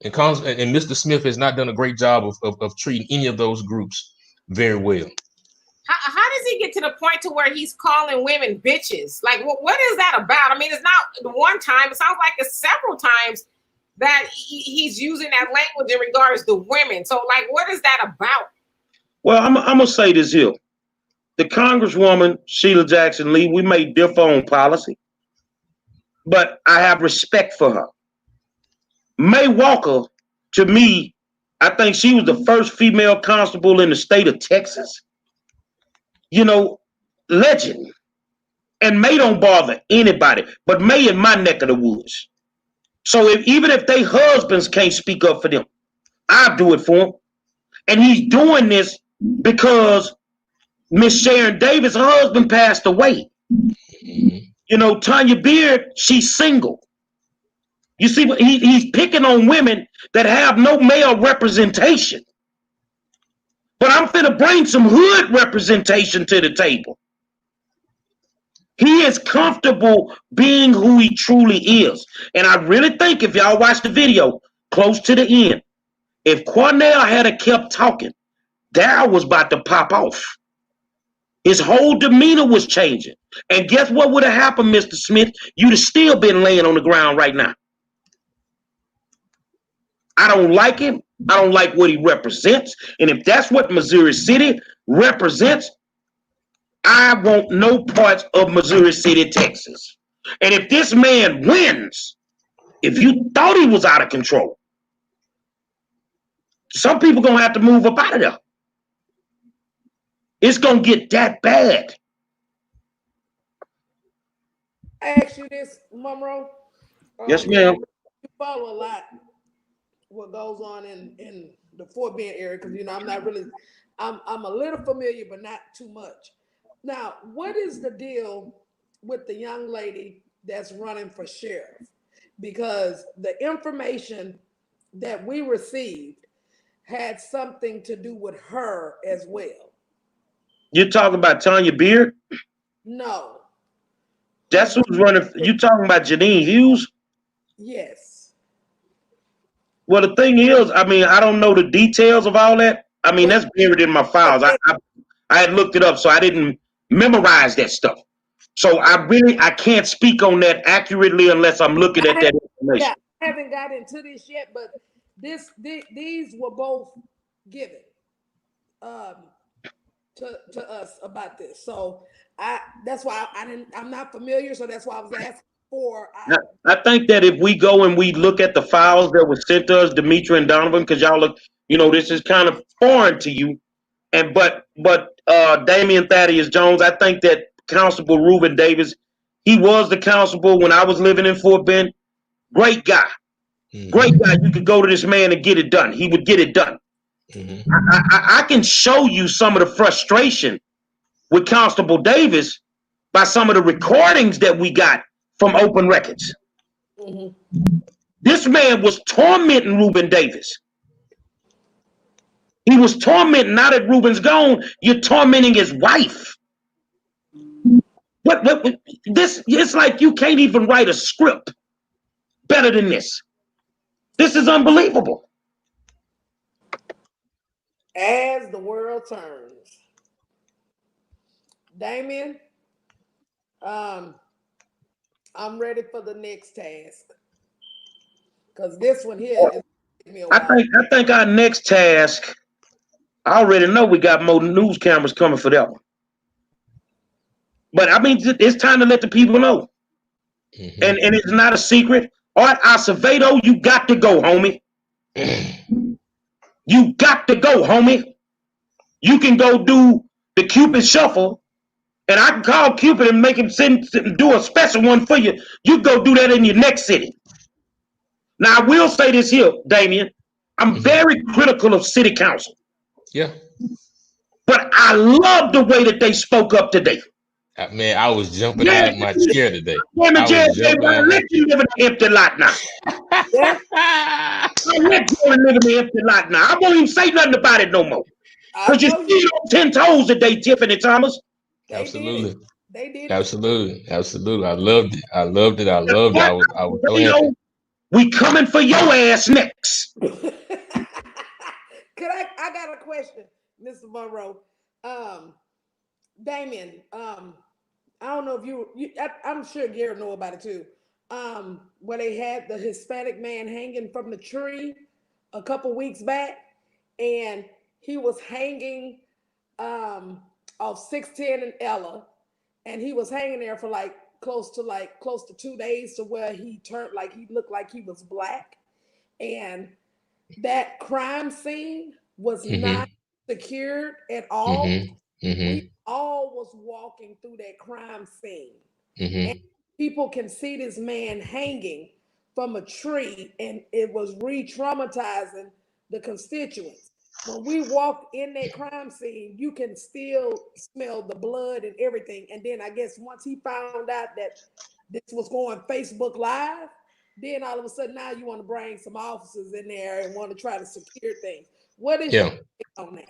And Mr. Smith has not done a great job of treating any of those groups very well. How does he get to the point to where he's calling women bitches? Like, what is that about? I mean, it's not the one time. It sounds like it's several times that he's using that language in regards to women. So, like, what is that about? Well, I'm going to say this here. The Congresswoman, Sheila Jackson Lee, we may differ on policy, but I have respect for her. May Walker, to me, I think she was the first female constable in the state of Texas. Legend. And May don't bother anybody, but May in my neck of the woods. So even if they husbands can't speak up for them, I'll do it for them. And he's doing this because Miss Sharon Davis, her husband passed away. You know, Tanya Beard, she's single. You see, he's picking on women that have no male representation. But I'm finna bring some hood representation to the table. He is comfortable being who he truly is. And I really think if y'all watch the video close to the end, if Quanell had kept talking, Darryl was about to pop off. His whole demeanor was changing. And guess what would have happened, Mr. Smith? You'd have still been laying on the ground right now. I don't like him. I don't like what he represents. And if that's what Missouri City represents, I want no parts of Missouri City, Texas. And if this man wins, if you thought he was out of control, some people going to have to move up out of there. It's going to get that bad. I ask you this, Monroe. Yes, ma'am. You follow a lot what goes on in the Fort Bend area because I'm not really. I'm a little familiar, but not too much. Now, what is the deal with the young lady that's running for sheriff? Because the information that we received had something to do with her as well. You're talking about Tanya Beard? No. That's who's running. You talking about Janine Hughes? Yes. Well, the thing is, I mean, I don't know the details of all that. I mean, that's buried in my files. I had looked it up, so I didn't memorize that stuff. So I can't speak on that accurately unless I'm looking at that information. Yeah, I haven't got into this yet, but these were both given to us about this. So that's why I'm not familiar. So that's why I was asking for. I think that if we go and we look at the files that were sent to us, Demetri and Donovan, because y'all look, this is kind of foreign to you. And but Damian Thaddeus Jones, I think that Constable Reuben Davis, he was the constable when I was living in Fort Bend. Great guy. Great guy. You could go to this man and get it done. He would get it done. I can show you some of the frustration with Constable Davis by some of the recordings that we got from open records. This man was tormenting Reuben Davis. He was tormenting. Now that Reuben's gone, you're tormenting his wife. What this? It's like you can't even write a script better than this. This is unbelievable. As the world turns, Damien, I'm ready for the next task because this one here is me a while. I think our next task. I already know we got more news cameras coming for that one. But I mean, it's time to let the people know. And it's not a secret. Art Acevedo, you got to go, homie. You got to go, homie. You can go do the Cupid Shuffle, and I can call Cupid and make him do a special one for you. You go do that in your next city. Now, I will say this here, Damien. I'm very critical of city council. Yeah. But I love the way that they spoke up today. Man, I was jumping out of my chair today. Let you live in an empty lot now. Let you live in an empty lot now. I won't even say nothing about it no more. Because you see on 10 toes today, Tiffany Thomas. Absolutely. They did. Absolutely. I loved it. I was so happy. We coming for your ass next. I got a question, Mr. Monroe. Damien, I don't know if I'm sure Gary know about it too. Where they had the Hispanic man hanging from the tree a couple weeks back, and he was hanging off 610 and Ella, and he was hanging there for close to 2 days to where he turned he looked like he was black, and that crime scene was not secured at all. We all was walking through that crime scene, and people can see this man hanging from a tree, and it was re-traumatizing the constituents. when we walk in that crime scene, you can still smell the blood and everything. And then I guess once he found out that this was going Facebook Live, then all of a sudden now you want to bring some officers in there and want to try to secure things. What is your take on that?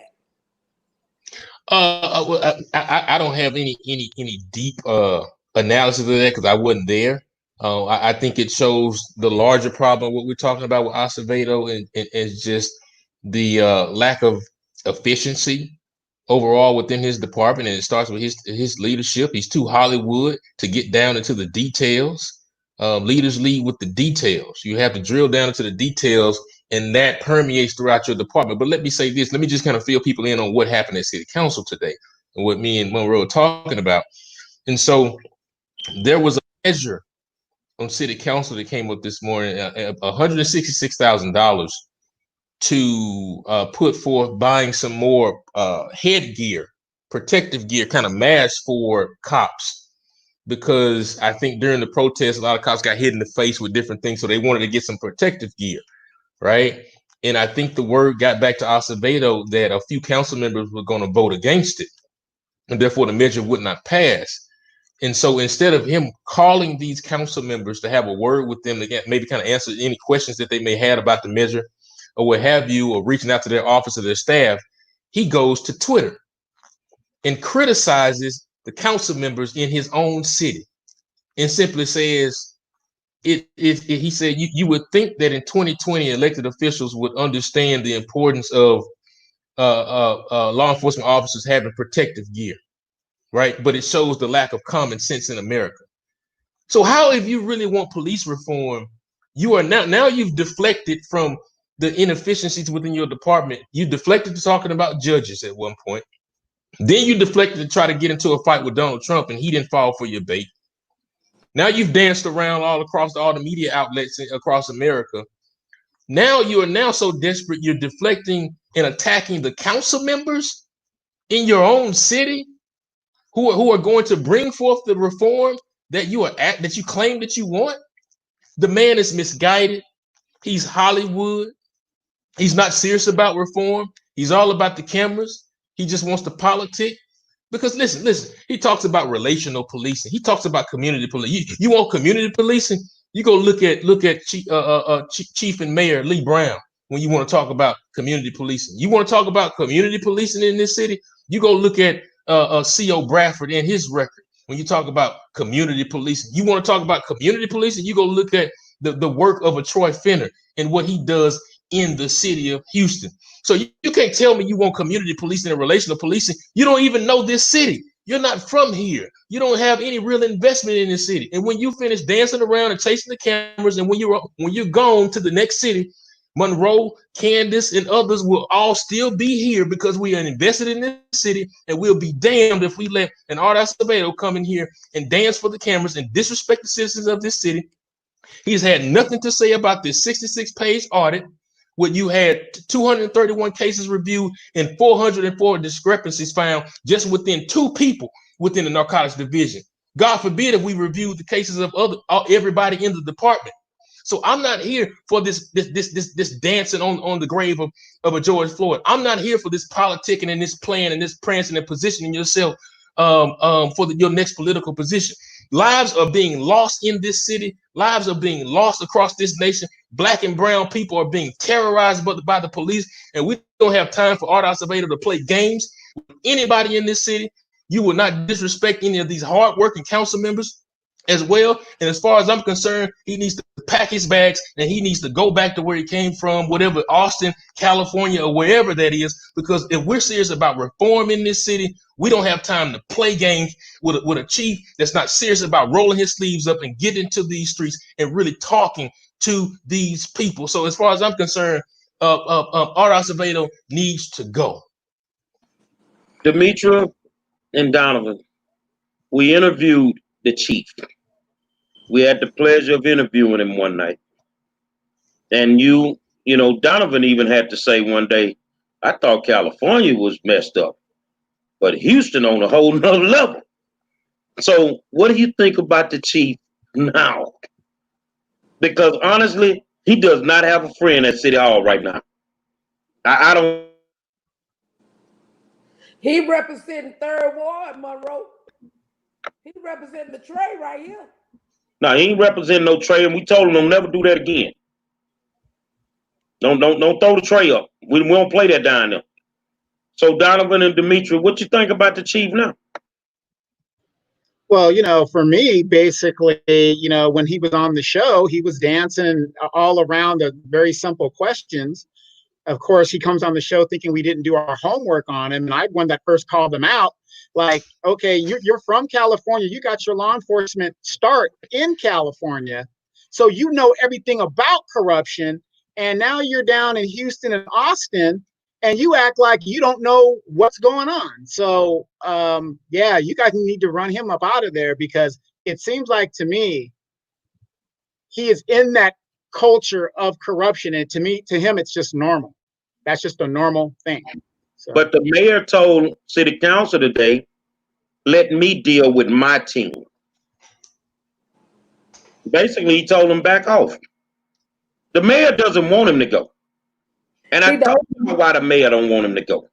Well, I don't have any deep analysis of that because I wasn't there. I think it shows the larger problem what we're talking about with Acevedo and is just the lack of efficiency overall within his department, and it starts with his leadership. He's too Hollywood to get down into the details. Leaders lead with the details. You have to drill down into the details, and that permeates throughout your department. But let me say this. Let me just kind of fill people in on what happened at City Council today and what me and Monroe are talking about. And so there was a measure on City Council that came up this morning, $166,000 to put forth buying some more headgear, protective gear, kind of masks for cops. Because I think during the protest, a lot of cops got hit in the face with different things. So they wanted to get some protective gear, right? And I think the word got back to Acevedo that a few council members were going to vote against it. And therefore the measure would not pass. And so instead of him calling these council members to have a word with them to get, maybe kind of answer any questions that they may have about the measure or what have you, or reaching out to their office or their staff, he goes to Twitter and criticizes the council members in his own city and simply says, he said, you would think that in 2020 elected officials would understand the importance of law enforcement officers having protective gear, right? But it shows the lack of common sense in America. So how, if you really want police reform, you are now you've deflected from the inefficiencies within your department. You deflected to talking about judges at one point. Then you deflected to try to get into a fight with Donald Trump, and he didn't fall for your bait. Now you've danced around all across all the media outlets across America. Now you are now so desperate, you're deflecting and attacking the council members in your own city who are going to bring forth the reform that you claim that you want. The man is misguided. He's Hollywood. He's not serious about reform. He's all about the cameras. He just wants to politic. Because listen, he talks about relational policing. He talks about community policing. You want community policing? You go look at Chief and Mayor Lee Brown when you want to talk about community policing. You want to talk about community policing in this city? You go look at C.O. Bradford and his record when you talk about community policing. You want to talk about community policing? You go look at the work of a Troy Finner and what he does in the city of Houston. So you can't tell me you want community policing and relational policing. You don't even know this city. You're not from here. You don't have any real investment in this city. And when you finish dancing around and chasing the cameras, and when you're gone to the next city, Monroe, Candace, and others will all still be here because we are invested in this city, and we'll be damned if we let an Art Acevedo come in here and dance for the cameras and disrespect the citizens of this city. He's had nothing to say about this 66-page audit where you had 231 cases reviewed and 404 discrepancies found just within 2 people within the narcotics division. God forbid if we reviewed the cases of everybody in the department. So I'm not here for this dancing on the grave of a George Floyd. I'm not here for this politicking and this plan and this prancing and positioning yourself for your next political position. Lives are being lost in this city. Lives are being lost across this nation. Black and brown people are being terrorized by the police, and we don't have time for Art Acevedo to play games with anybody in this city. You will not disrespect any of these hardworking council members as well. And as far as I'm concerned, he needs to pack his bags and he needs to go back to where he came from, whatever, Austin, California, or wherever that is. Because if we're serious about reform in this city, we don't have time to play games with a chief that's not serious about rolling his sleeves up and getting into these streets and really talking to these people. So as far as I'm concerned, Art Acevedo needs to go. Demetra and Donovan, we interviewed the chief. We had the pleasure of interviewing him one night. And you know, Donovan even had to say one day, I thought California was messed up, but Houston on a whole nother level. So what do you think about the chief now? Because honestly, he does not have a friend at City Hall right now. I don't He representing 3rd Ward, Monroe. He representing the Trey right here. No, he ain't representing no Trey, and we told him don't never do that again. Don't throw the tray up. We don't play that down there. So Donovan and Dimitri, what you think about the chief now? Well, for me, basically, when he was on the show, he was dancing all around the very simple questions. Of course, he comes on the show thinking we didn't do our homework on him. And I one that first called him out, like, okay, you're from California. You got your law enforcement start in California. So you know everything about corruption. And now you're down in Houston and Austin, and you act like you don't know what's going on. So, yeah, you guys need to run him up out of there, because it seems like to me, he is in that culture of corruption. And to him, it's just normal. That's just a normal thing. So. But the mayor told city council today, let me deal with my team. Basically, he told them back off. The mayor doesn't want him to go. And I told him why the mayor don't want him to go.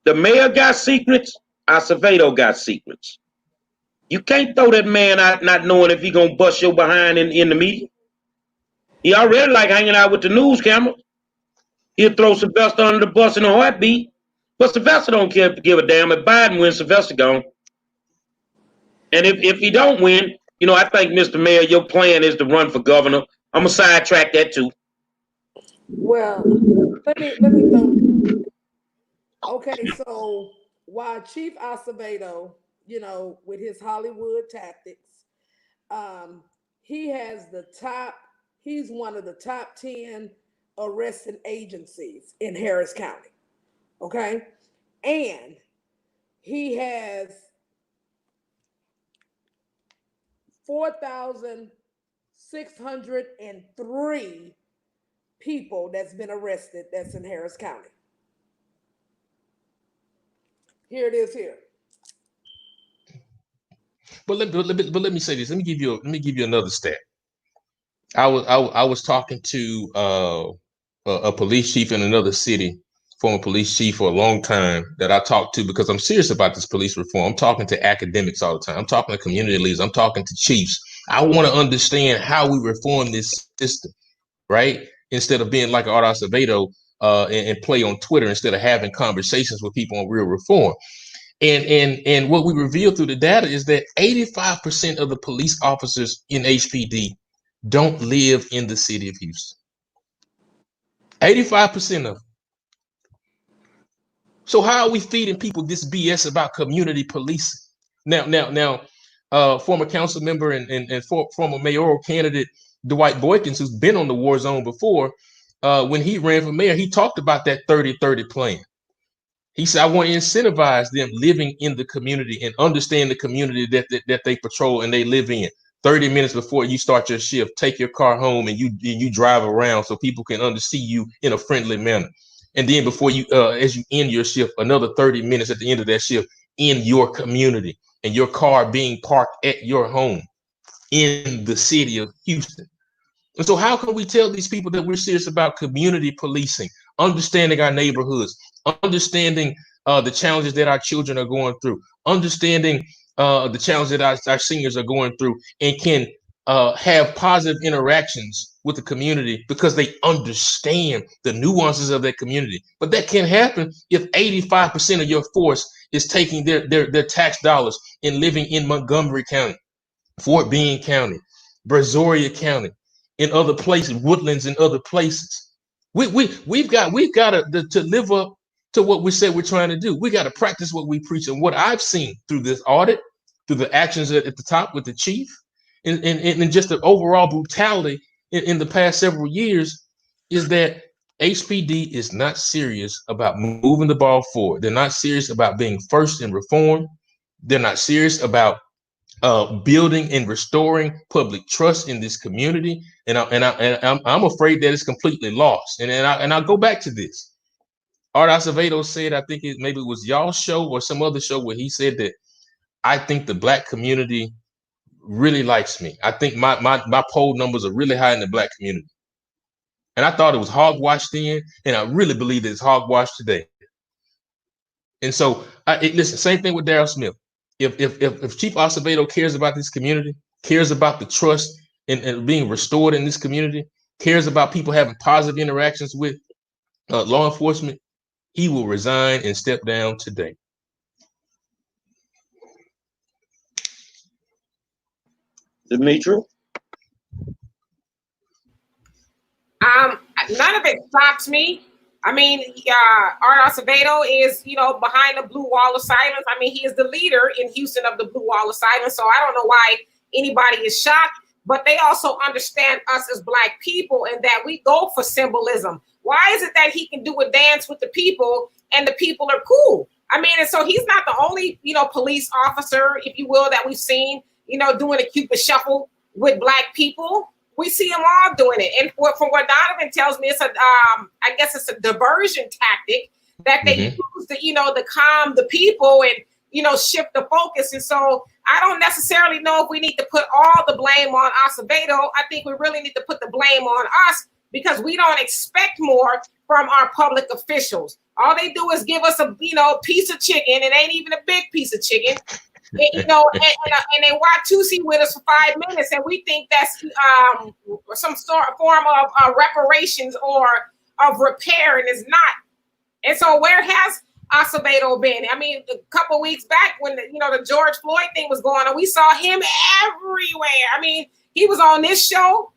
The mayor got secrets. Acevedo got secrets. You can't throw that man out not knowing if he gonna bust your behind in the media. He already like hanging out with the news camera. He'll throw Sylvester under the bus in a heartbeat. But Sylvester don't give a damn. If Biden wins, Sylvester gone. And if he don't win, I think, Mr. Mayor, your plan is to run for governor. I'm gonna sidetrack that too. Well, let me throw. Okay, so while Chief Acevedo, with his Hollywood tactics, he's one of the top 10 arresting agencies in Harris County. Okay, and he has 4,603 people that's been arrested that's in Harris County. Here it is here. But let me say this. Let me give you another stat. I was talking to a police chief in another city, former police chief for a long time, that I talked to because I'm serious about this police reform. I'm talking to academics all the time. I'm talking to community leaders. I'm talking to chiefs. I want to understand how we reform this system, right? Instead of being like Art Acevedo and play on Twitter, instead of having conversations with people on real reform. And what we revealed through the data is that 85% of the police officers in HPD don't live in the city of Houston. 85% of them. So how are we feeding people this BS about community policing? Now, former council member and former mayoral candidate Dwight Boykins, who's been on the war zone before, when he ran for mayor, he talked about that 30-30 plan. He said, I want to incentivize them living in the community and understand the community that they patrol and they live in. 30 minutes before you start your shift, take your car home and you drive around so people can see you in a friendly manner. And then before you, as you end your shift, another 30 minutes at the end of that shift in your community and your car being parked at your home in the city of Houston. And so how can we tell these people that we're serious about community policing, understanding our neighborhoods, understanding the challenges that our children are going through, understanding the challenges that our seniors are going through, and can have positive interactions with the community because they understand the nuances of that community. But that can't happen if 85% of your force is taking their tax dollars and living in Montgomery County, Fort Bend County, Brazoria County, in other places, Woodlands and other places. We've got to live up to what we said we're trying to do. We got to practice what we preach. And what I've seen through this audit, through the actions at the top with the chief, and just the overall brutality in the past several years, is that HPD is not serious about moving the ball forward. They're not serious about being first in reform. They're not serious about building and restoring public trust in this community, and I'm afraid that it's completely lost. And I'll go back to this. Art Acevedo said, I think maybe it was y'all's show or some other show, where he said that I think the Black community really likes me. I think my poll numbers are really high in the Black community, and I thought it was hogwash then, and I really believe that it's hogwash today. And so, listen, same thing with Darryl Smith. If Chief Acevedo cares about this community, cares about the trust and being restored in this community, cares about people having positive interactions with law enforcement, he will resign and step down today. Demetri? None of it shocks me. I mean, Art Acevedo is, behind the blue wall of silence. I mean, he is the leader in Houston of the blue wall of silence. So I don't know why anybody is shocked, but they also understand us as Black people and that we go for symbolism. Why is it that he can do a dance with the people and the people are cool? I mean, and so he's not the only, police officer, if you will, that we've seen, doing a Cupid shuffle with Black people. We see them all doing it. And from what Donovan tells me, it's I guess it's a diversion tactic that they use to, to calm the people and, shift the focus. And so I don't necessarily know if we need to put all the blame on Acevedo. I think we really need to put the blame on us because we don't expect more from our public officials. All they do is give us a, piece of chicken. It ain't even a big piece of chicken. And they watch Tusi with us for 5 minutes, and we think that's some sort of form of reparations or of repair, and it's not. And so, where has Acevedo been? I mean, a couple weeks back when the George Floyd thing was going on, we saw him everywhere. I mean, he was on this show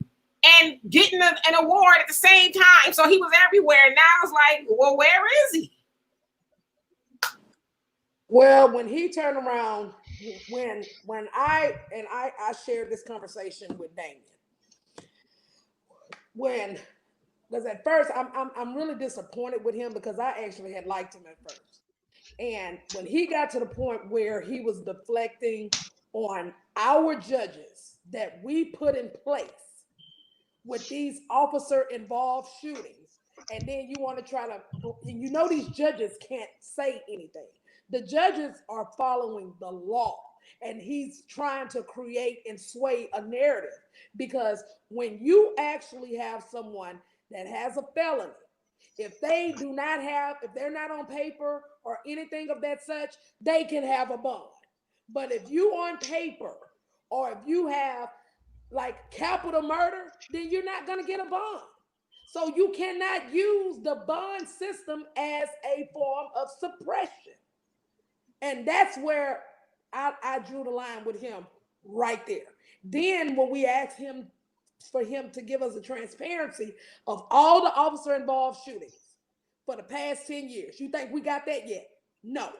and getting an award at the same time, so he was everywhere. Now it's like, well, where is he? Well, when he turned around, when I shared this conversation with Damien, because at first I'm really disappointed with him because I actually had liked him at first, and when he got to the point where he was deflecting on our judges that we put in place with these officer-involved shootings, and then you want to try to, these judges can't say anything. The judges are following the law, and he's trying to create and sway a narrative because when you actually have someone that has a felony, if they're not on paper or anything of that such, they can have a bond. But if you on paper or if you have like capital murder, then you're not going to get a bond. So you cannot use the bond system as a form of suppression. And that's where I drew the line with him right there. Then when we asked him for him to give us a transparency of all the officer-involved shootings for the past 10 years, you think we got that yet? No.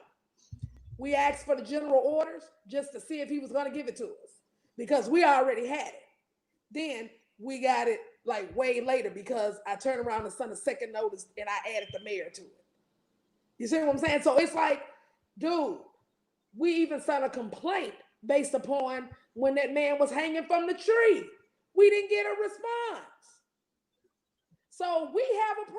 We asked for the general orders just to see if he was going to give it to us because we already had it. Then we got it like way later because I turned around and sent a second notice and I added the mayor to it. You see what I'm saying? So it's like, dude, we even sent a complaint based upon when that man was hanging from the tree. We didn't get a response. So we have a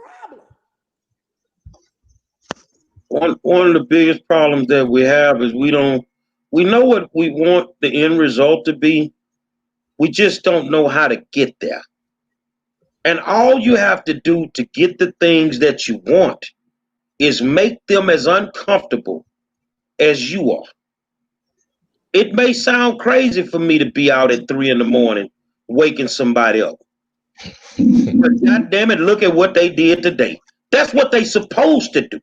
problem. One of the biggest problems that we have is we know what we want the end result to be. We just don't know how to get there. And all you have to do to get the things that you want is make them as uncomfortable as you are. It may sound crazy for me to be out at 3 a.m. waking somebody up. But God damn it, look at what they did today. That's what they supposed to do.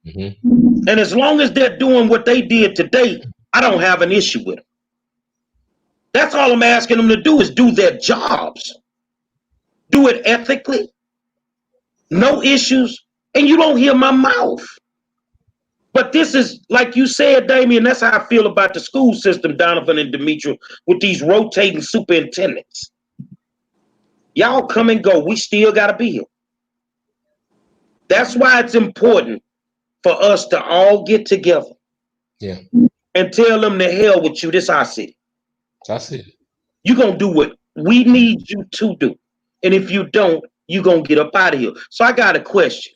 And as long as they're doing what they did today, I don't have an issue with them. That's all I'm asking them to do is do their jobs. Do it ethically. No issues. And you don't hear my mouth. But this is, like you said, Damien, that's how I feel about the school system, Donovan and Demetri, with these rotating superintendents. Y'all come and go. We still got to be here. That's why it's important for us to all get together. Yeah. And tell them to hell with you. This our city. That's it. You're going to do what we need you to do. And if you don't, you're going to get up out of here. So I got a question.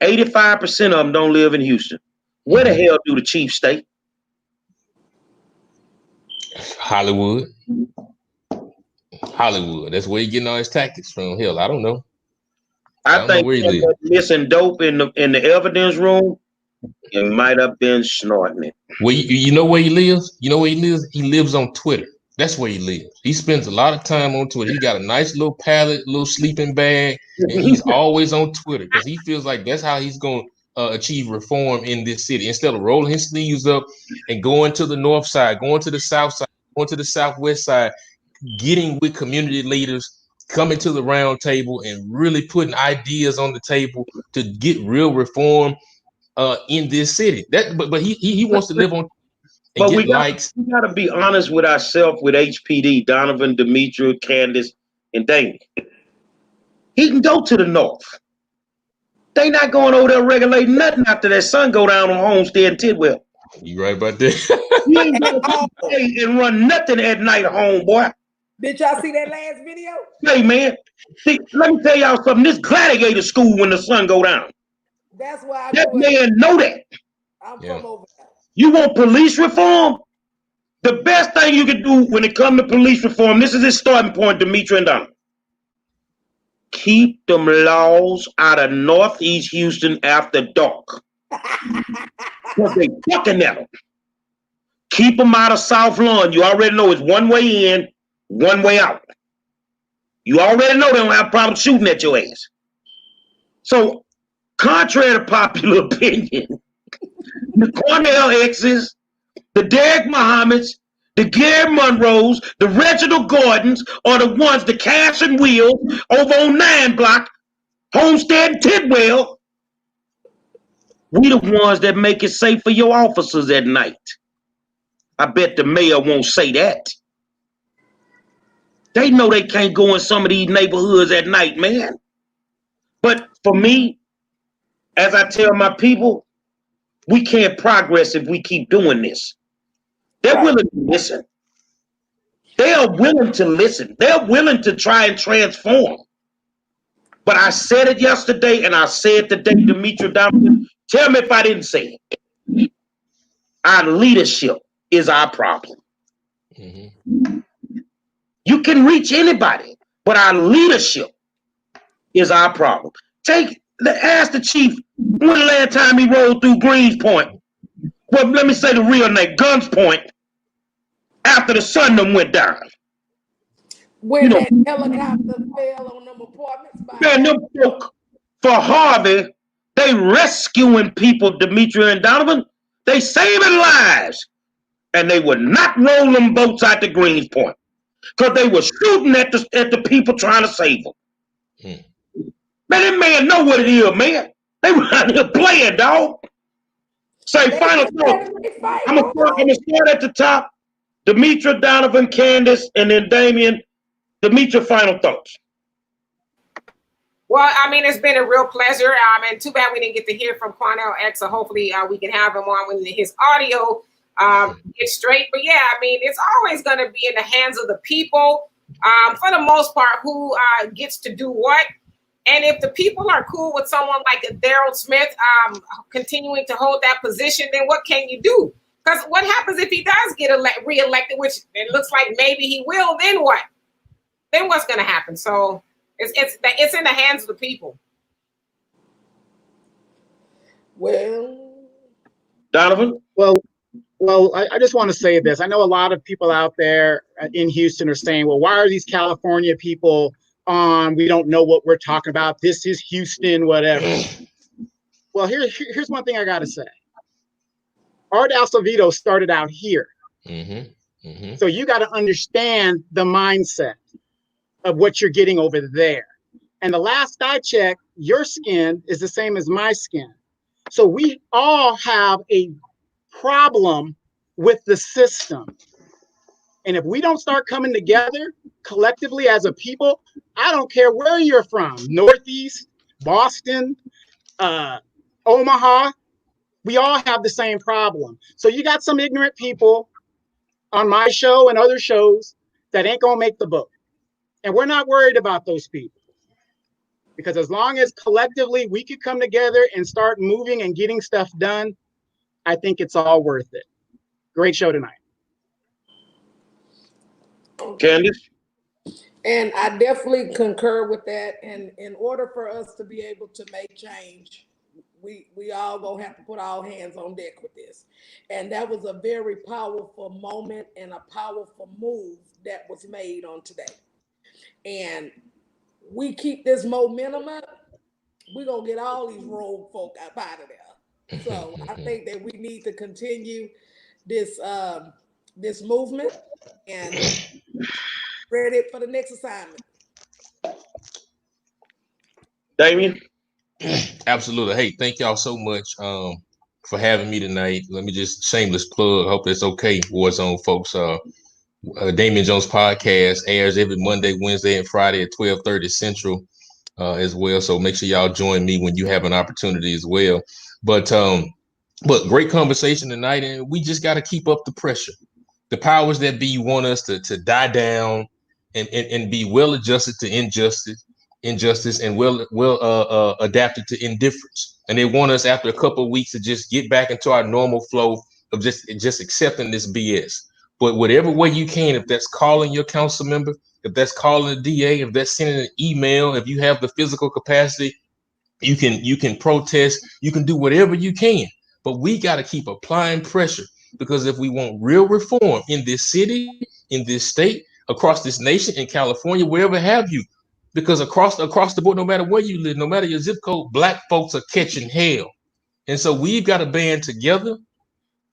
85% of them don't live in Houston. Where the hell do the Chiefs stay? Hollywood. That's where you're getting all his tactics from. Hell, I don't know. I think missing dope in the evidence room He might have been snorting it. Well, you know where he lives? You know where he lives? He lives on Twitter. That's where he lives. He spends a lot of time on Twitter. He got a nice little pallet, little sleeping bag, and he's always on Twitter because he feels like that's how he's going to achieve reform in this city. Instead of rolling his sleeves up and going to the north side, going to the south side, going to the southwest side, getting with community leaders, coming to the round table and really putting ideas on the table to get real reform in this city. But he wants to live on and But get likes. we got to be honest with ourselves with HPD, Donovan, Demetria, Candace, and Damien. He can go to the north. They not going over there regulating nothing after that sun go down on Homestead and Tidwell. You right about that? You ain't gonna play and run nothing at night, homeboy. Did y'all see that last video? Hey man, see, let me tell y'all something. This gladiator school when the sun go down. That's why That man know that. I'm from over there. You want police reform? The best thing you can do when it comes to police reform, this is his starting point, Demetria and Donovan. Keep them laws out of Northeast Houston after dark. Because they fucking at them. Keep them out of South Lawn. You already know it's one way in, one way out. You already know they don't have problems shooting at your ass. So, contrary to popular opinion, the Quanell X's, the Derek Muhammad's, the Gary Monroes, the Reginald Gordons are the ones, the Cash and Wheels over on 9 Block, Homestead and Tidwell. We the ones that make it safe for your officers at night. I bet the mayor won't say that. They know they can't go in some of these neighborhoods at night, man. But for me, as I tell my people, we can't progress if we keep doing this. They're willing to listen. They are willing to listen. They're willing to try and transform. But I said it yesterday, and I said today, Demetria Donovan, tell me if I didn't say it. Our leadership is our problem. Mm-hmm. You can reach anybody, but our leadership is our problem. Ask the chief when the last time he rode through Greens Point. Well, let me say the real name, Guns Point, after the sun done went down. When that helicopter fell on them apartments. Man, them folk for Harvey, they rescuing people, Demetria and Donovan. They saving lives. And they would not roll them boats out to Greens Point. Because they were shooting at the people trying to save them. Man, that man know what it is, man. They were out here playing, dog. Say, final thought. I'm going to start at the top. Demetria, Donovan, Candace, and then Damien. Demetria, final thoughts. Well, I mean, it's been a real pleasure. And too bad we didn't get to hear from Quanell X. So hopefully we can have him on when his audio gets straight. But yeah, I mean, it's always going to be in the hands of the people, for the most part, who gets to do what. And if the people are cool with someone like Darryl Smith continuing to hold that position, then what can you do? Because what happens if he does get reelected, which it looks like maybe he will, then what? Then what's going to happen? So it's in the hands of the people. Well, Donovan? Well, I just want to say this. I know a lot of people out there in Houston are saying, well, why are these California people on? We don't know what we're talking about. This is Houston, whatever. Well, here's one thing I got to say. Art Acevedo started out here. Mm-hmm. Mm-hmm. So you got to understand the mindset of what you're getting over there. And the last I checked, your skin is the same as my skin. So we all have a problem with the system. And if we don't start coming together collectively as a people, I don't care where you're from, Northeast, Boston, Omaha, we all have the same problem. So you got some ignorant people on my show and other shows that ain't gonna make the boat. And we're not worried about those people. Because as long as collectively we could come together and start moving and getting stuff done, I think it's all worth it. Great show tonight. Candace? And I definitely concur with that. And in order for us to be able to make change, we all gonna have to put our hands on deck with this. And that was a very powerful moment and a powerful move that was made on today. And we keep this momentum up, we're gonna get all these rogue folk up out of there. So I think that we need to continue this this movement and ready for the next assignment. Damien? Absolutely. Hey, thank y'all so much for having me tonight. Let me just shameless plug. Hope it's okay, Warzone folks. Damian Jones podcast airs every Monday, Wednesday, and Friday at 12:30 Central as well. So make sure y'all join me when you have an opportunity as well. But great conversation tonight, and we just got to keep up the pressure. The powers that be want us to die down and be well adjusted to injustice and well adapted to indifference. And they want us after a couple of weeks to just get back into our normal flow of just accepting this BS. But whatever way you can, if that's calling your council member, if that's calling the DA, if that's sending an email, if you have the physical capacity, you can protest, you can do whatever you can. But we got to keep applying pressure, because if we want real reform in this city, in this state, across this nation, in California, wherever have you, because across the board, no matter where you live, no matter your zip code, Black folks are catching hell. And so we've got to band together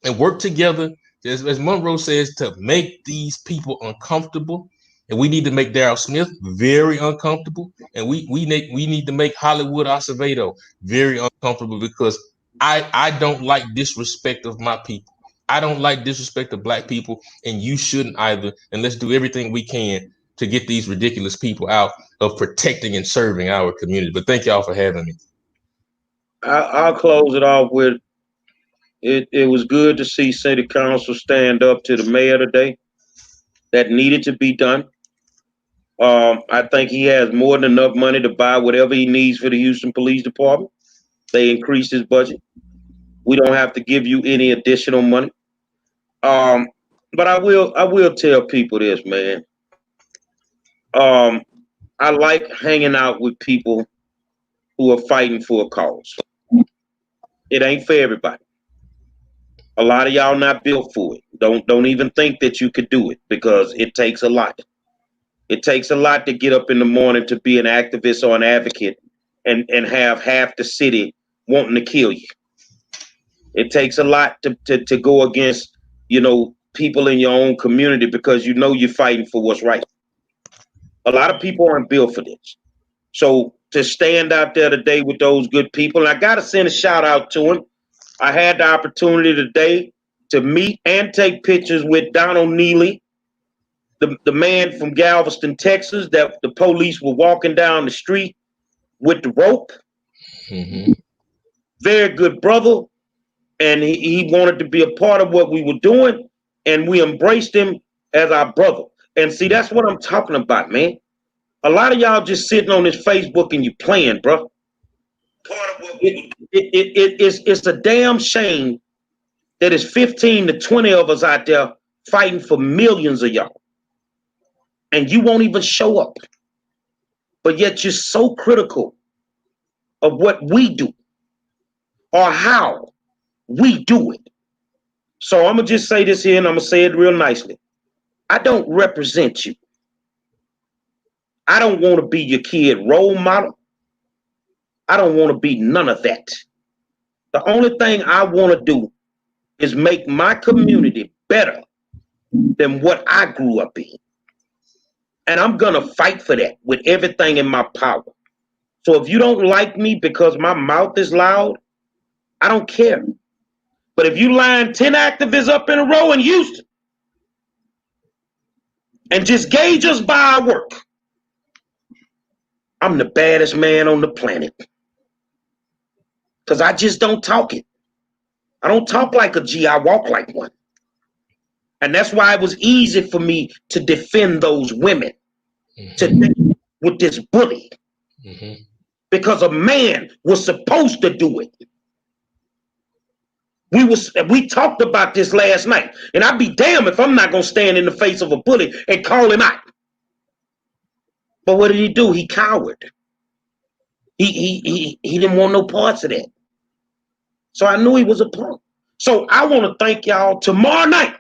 and work together, as Monroe says, to make these people uncomfortable. And we need to make Darryl Smith very uncomfortable. And we need to make Hollywood Acevedo very uncomfortable, because I don't like disrespect of my people. I don't like disrespect of Black people, and you shouldn't either. And let's do everything we can to get these ridiculous people out of protecting and serving our community. But thank y'all for having me. I'll close it off with it was good to see City Council stand up to the mayor today. That needed to be done. I think he has more than enough money to buy whatever he needs for the Houston Police Department. They increased his budget. We don't have to give you any additional money. But I will tell people this, man. I like hanging out with people who are fighting for a cause. It ain't for everybody. A lot of y'all not built for it. Don't even think that you could do it, because it takes a lot. It takes a lot to get up in the morning to be an activist or an advocate and have half the city wanting to kill you. It takes a lot to go against, people in your own community, because you're fighting for what's right. A lot of people aren't built for this. So to stand out there today with those good people, and I got to send a shout out to him. I had the opportunity today to meet and take pictures with Donald Neely, the man from Galveston, Texas, that the police were walking down the street with the rope. Mm-hmm. Very good brother. And he wanted to be a part of what we were doing, and we embraced him as our brother. And see, that's what I'm talking about, man. A lot of y'all just sitting on this Facebook and you playing, bro. It's a damn shame that it's 15 to 20 of us out there fighting for millions of y'all, and you won't even show up. But yet you're so critical of what we do or how we do it. So I'm going to just say this here, and I'm going to say it real nicely. I don't represent you. I don't want to be your kid role model. I don't want to be none of that. The only thing I want to do is make my community better than what I grew up in. And I'm going to fight for that with everything in my power. So if you don't like me because my mouth is loud, I don't care. But if you line 10 activists up in a row in Houston and just gauge us by our work, I'm the baddest man on the planet. Because I just don't talk it. I don't talk like a G, I walk like one. And that's why it was easy for me to defend those women today with this bully. Mm-hmm. Because a man was supposed to do it. We talked about this last night, and I'd be damned if I'm not gonna stand in the face of a bully and call him out. But what did he do? He cowered. He didn't want no parts of that. So I knew he was a punk. So I want to thank y'all. Tomorrow night,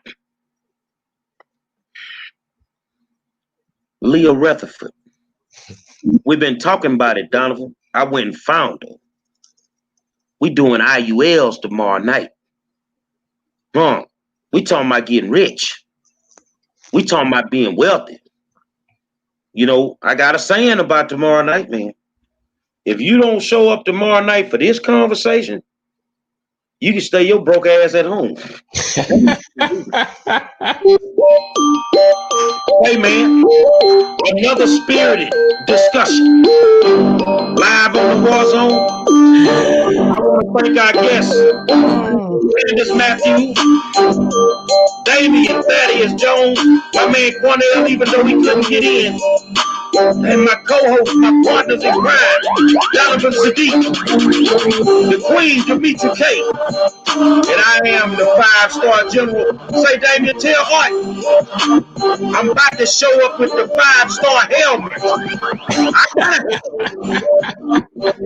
Leah Rutherford. We've been talking about it, Donovan. I went and found her. We doing IULs tomorrow night. We talking about getting rich. We talking about being wealthy. You know, I got a saying about tomorrow night, man. If you don't show up tomorrow night for this conversation, you can stay your broke ass at home. Hey, man, another spirited discussion live on the War Zone. I want to thank our guests, Candace Matthews, Damian Thaddeus Jones, my man Quanell, even though he couldn't get in, and my co-host, my partners in crime, Jonathan Sadiq, the Queen, Demetra K, and I am the 5-star general. Say, Damian, tell Art, I'm about to show up with the 5-star helmet.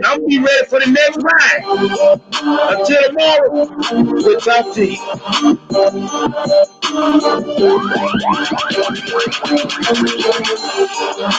I'm be ready for the next ride. Until tomorrow, we'll talk to you.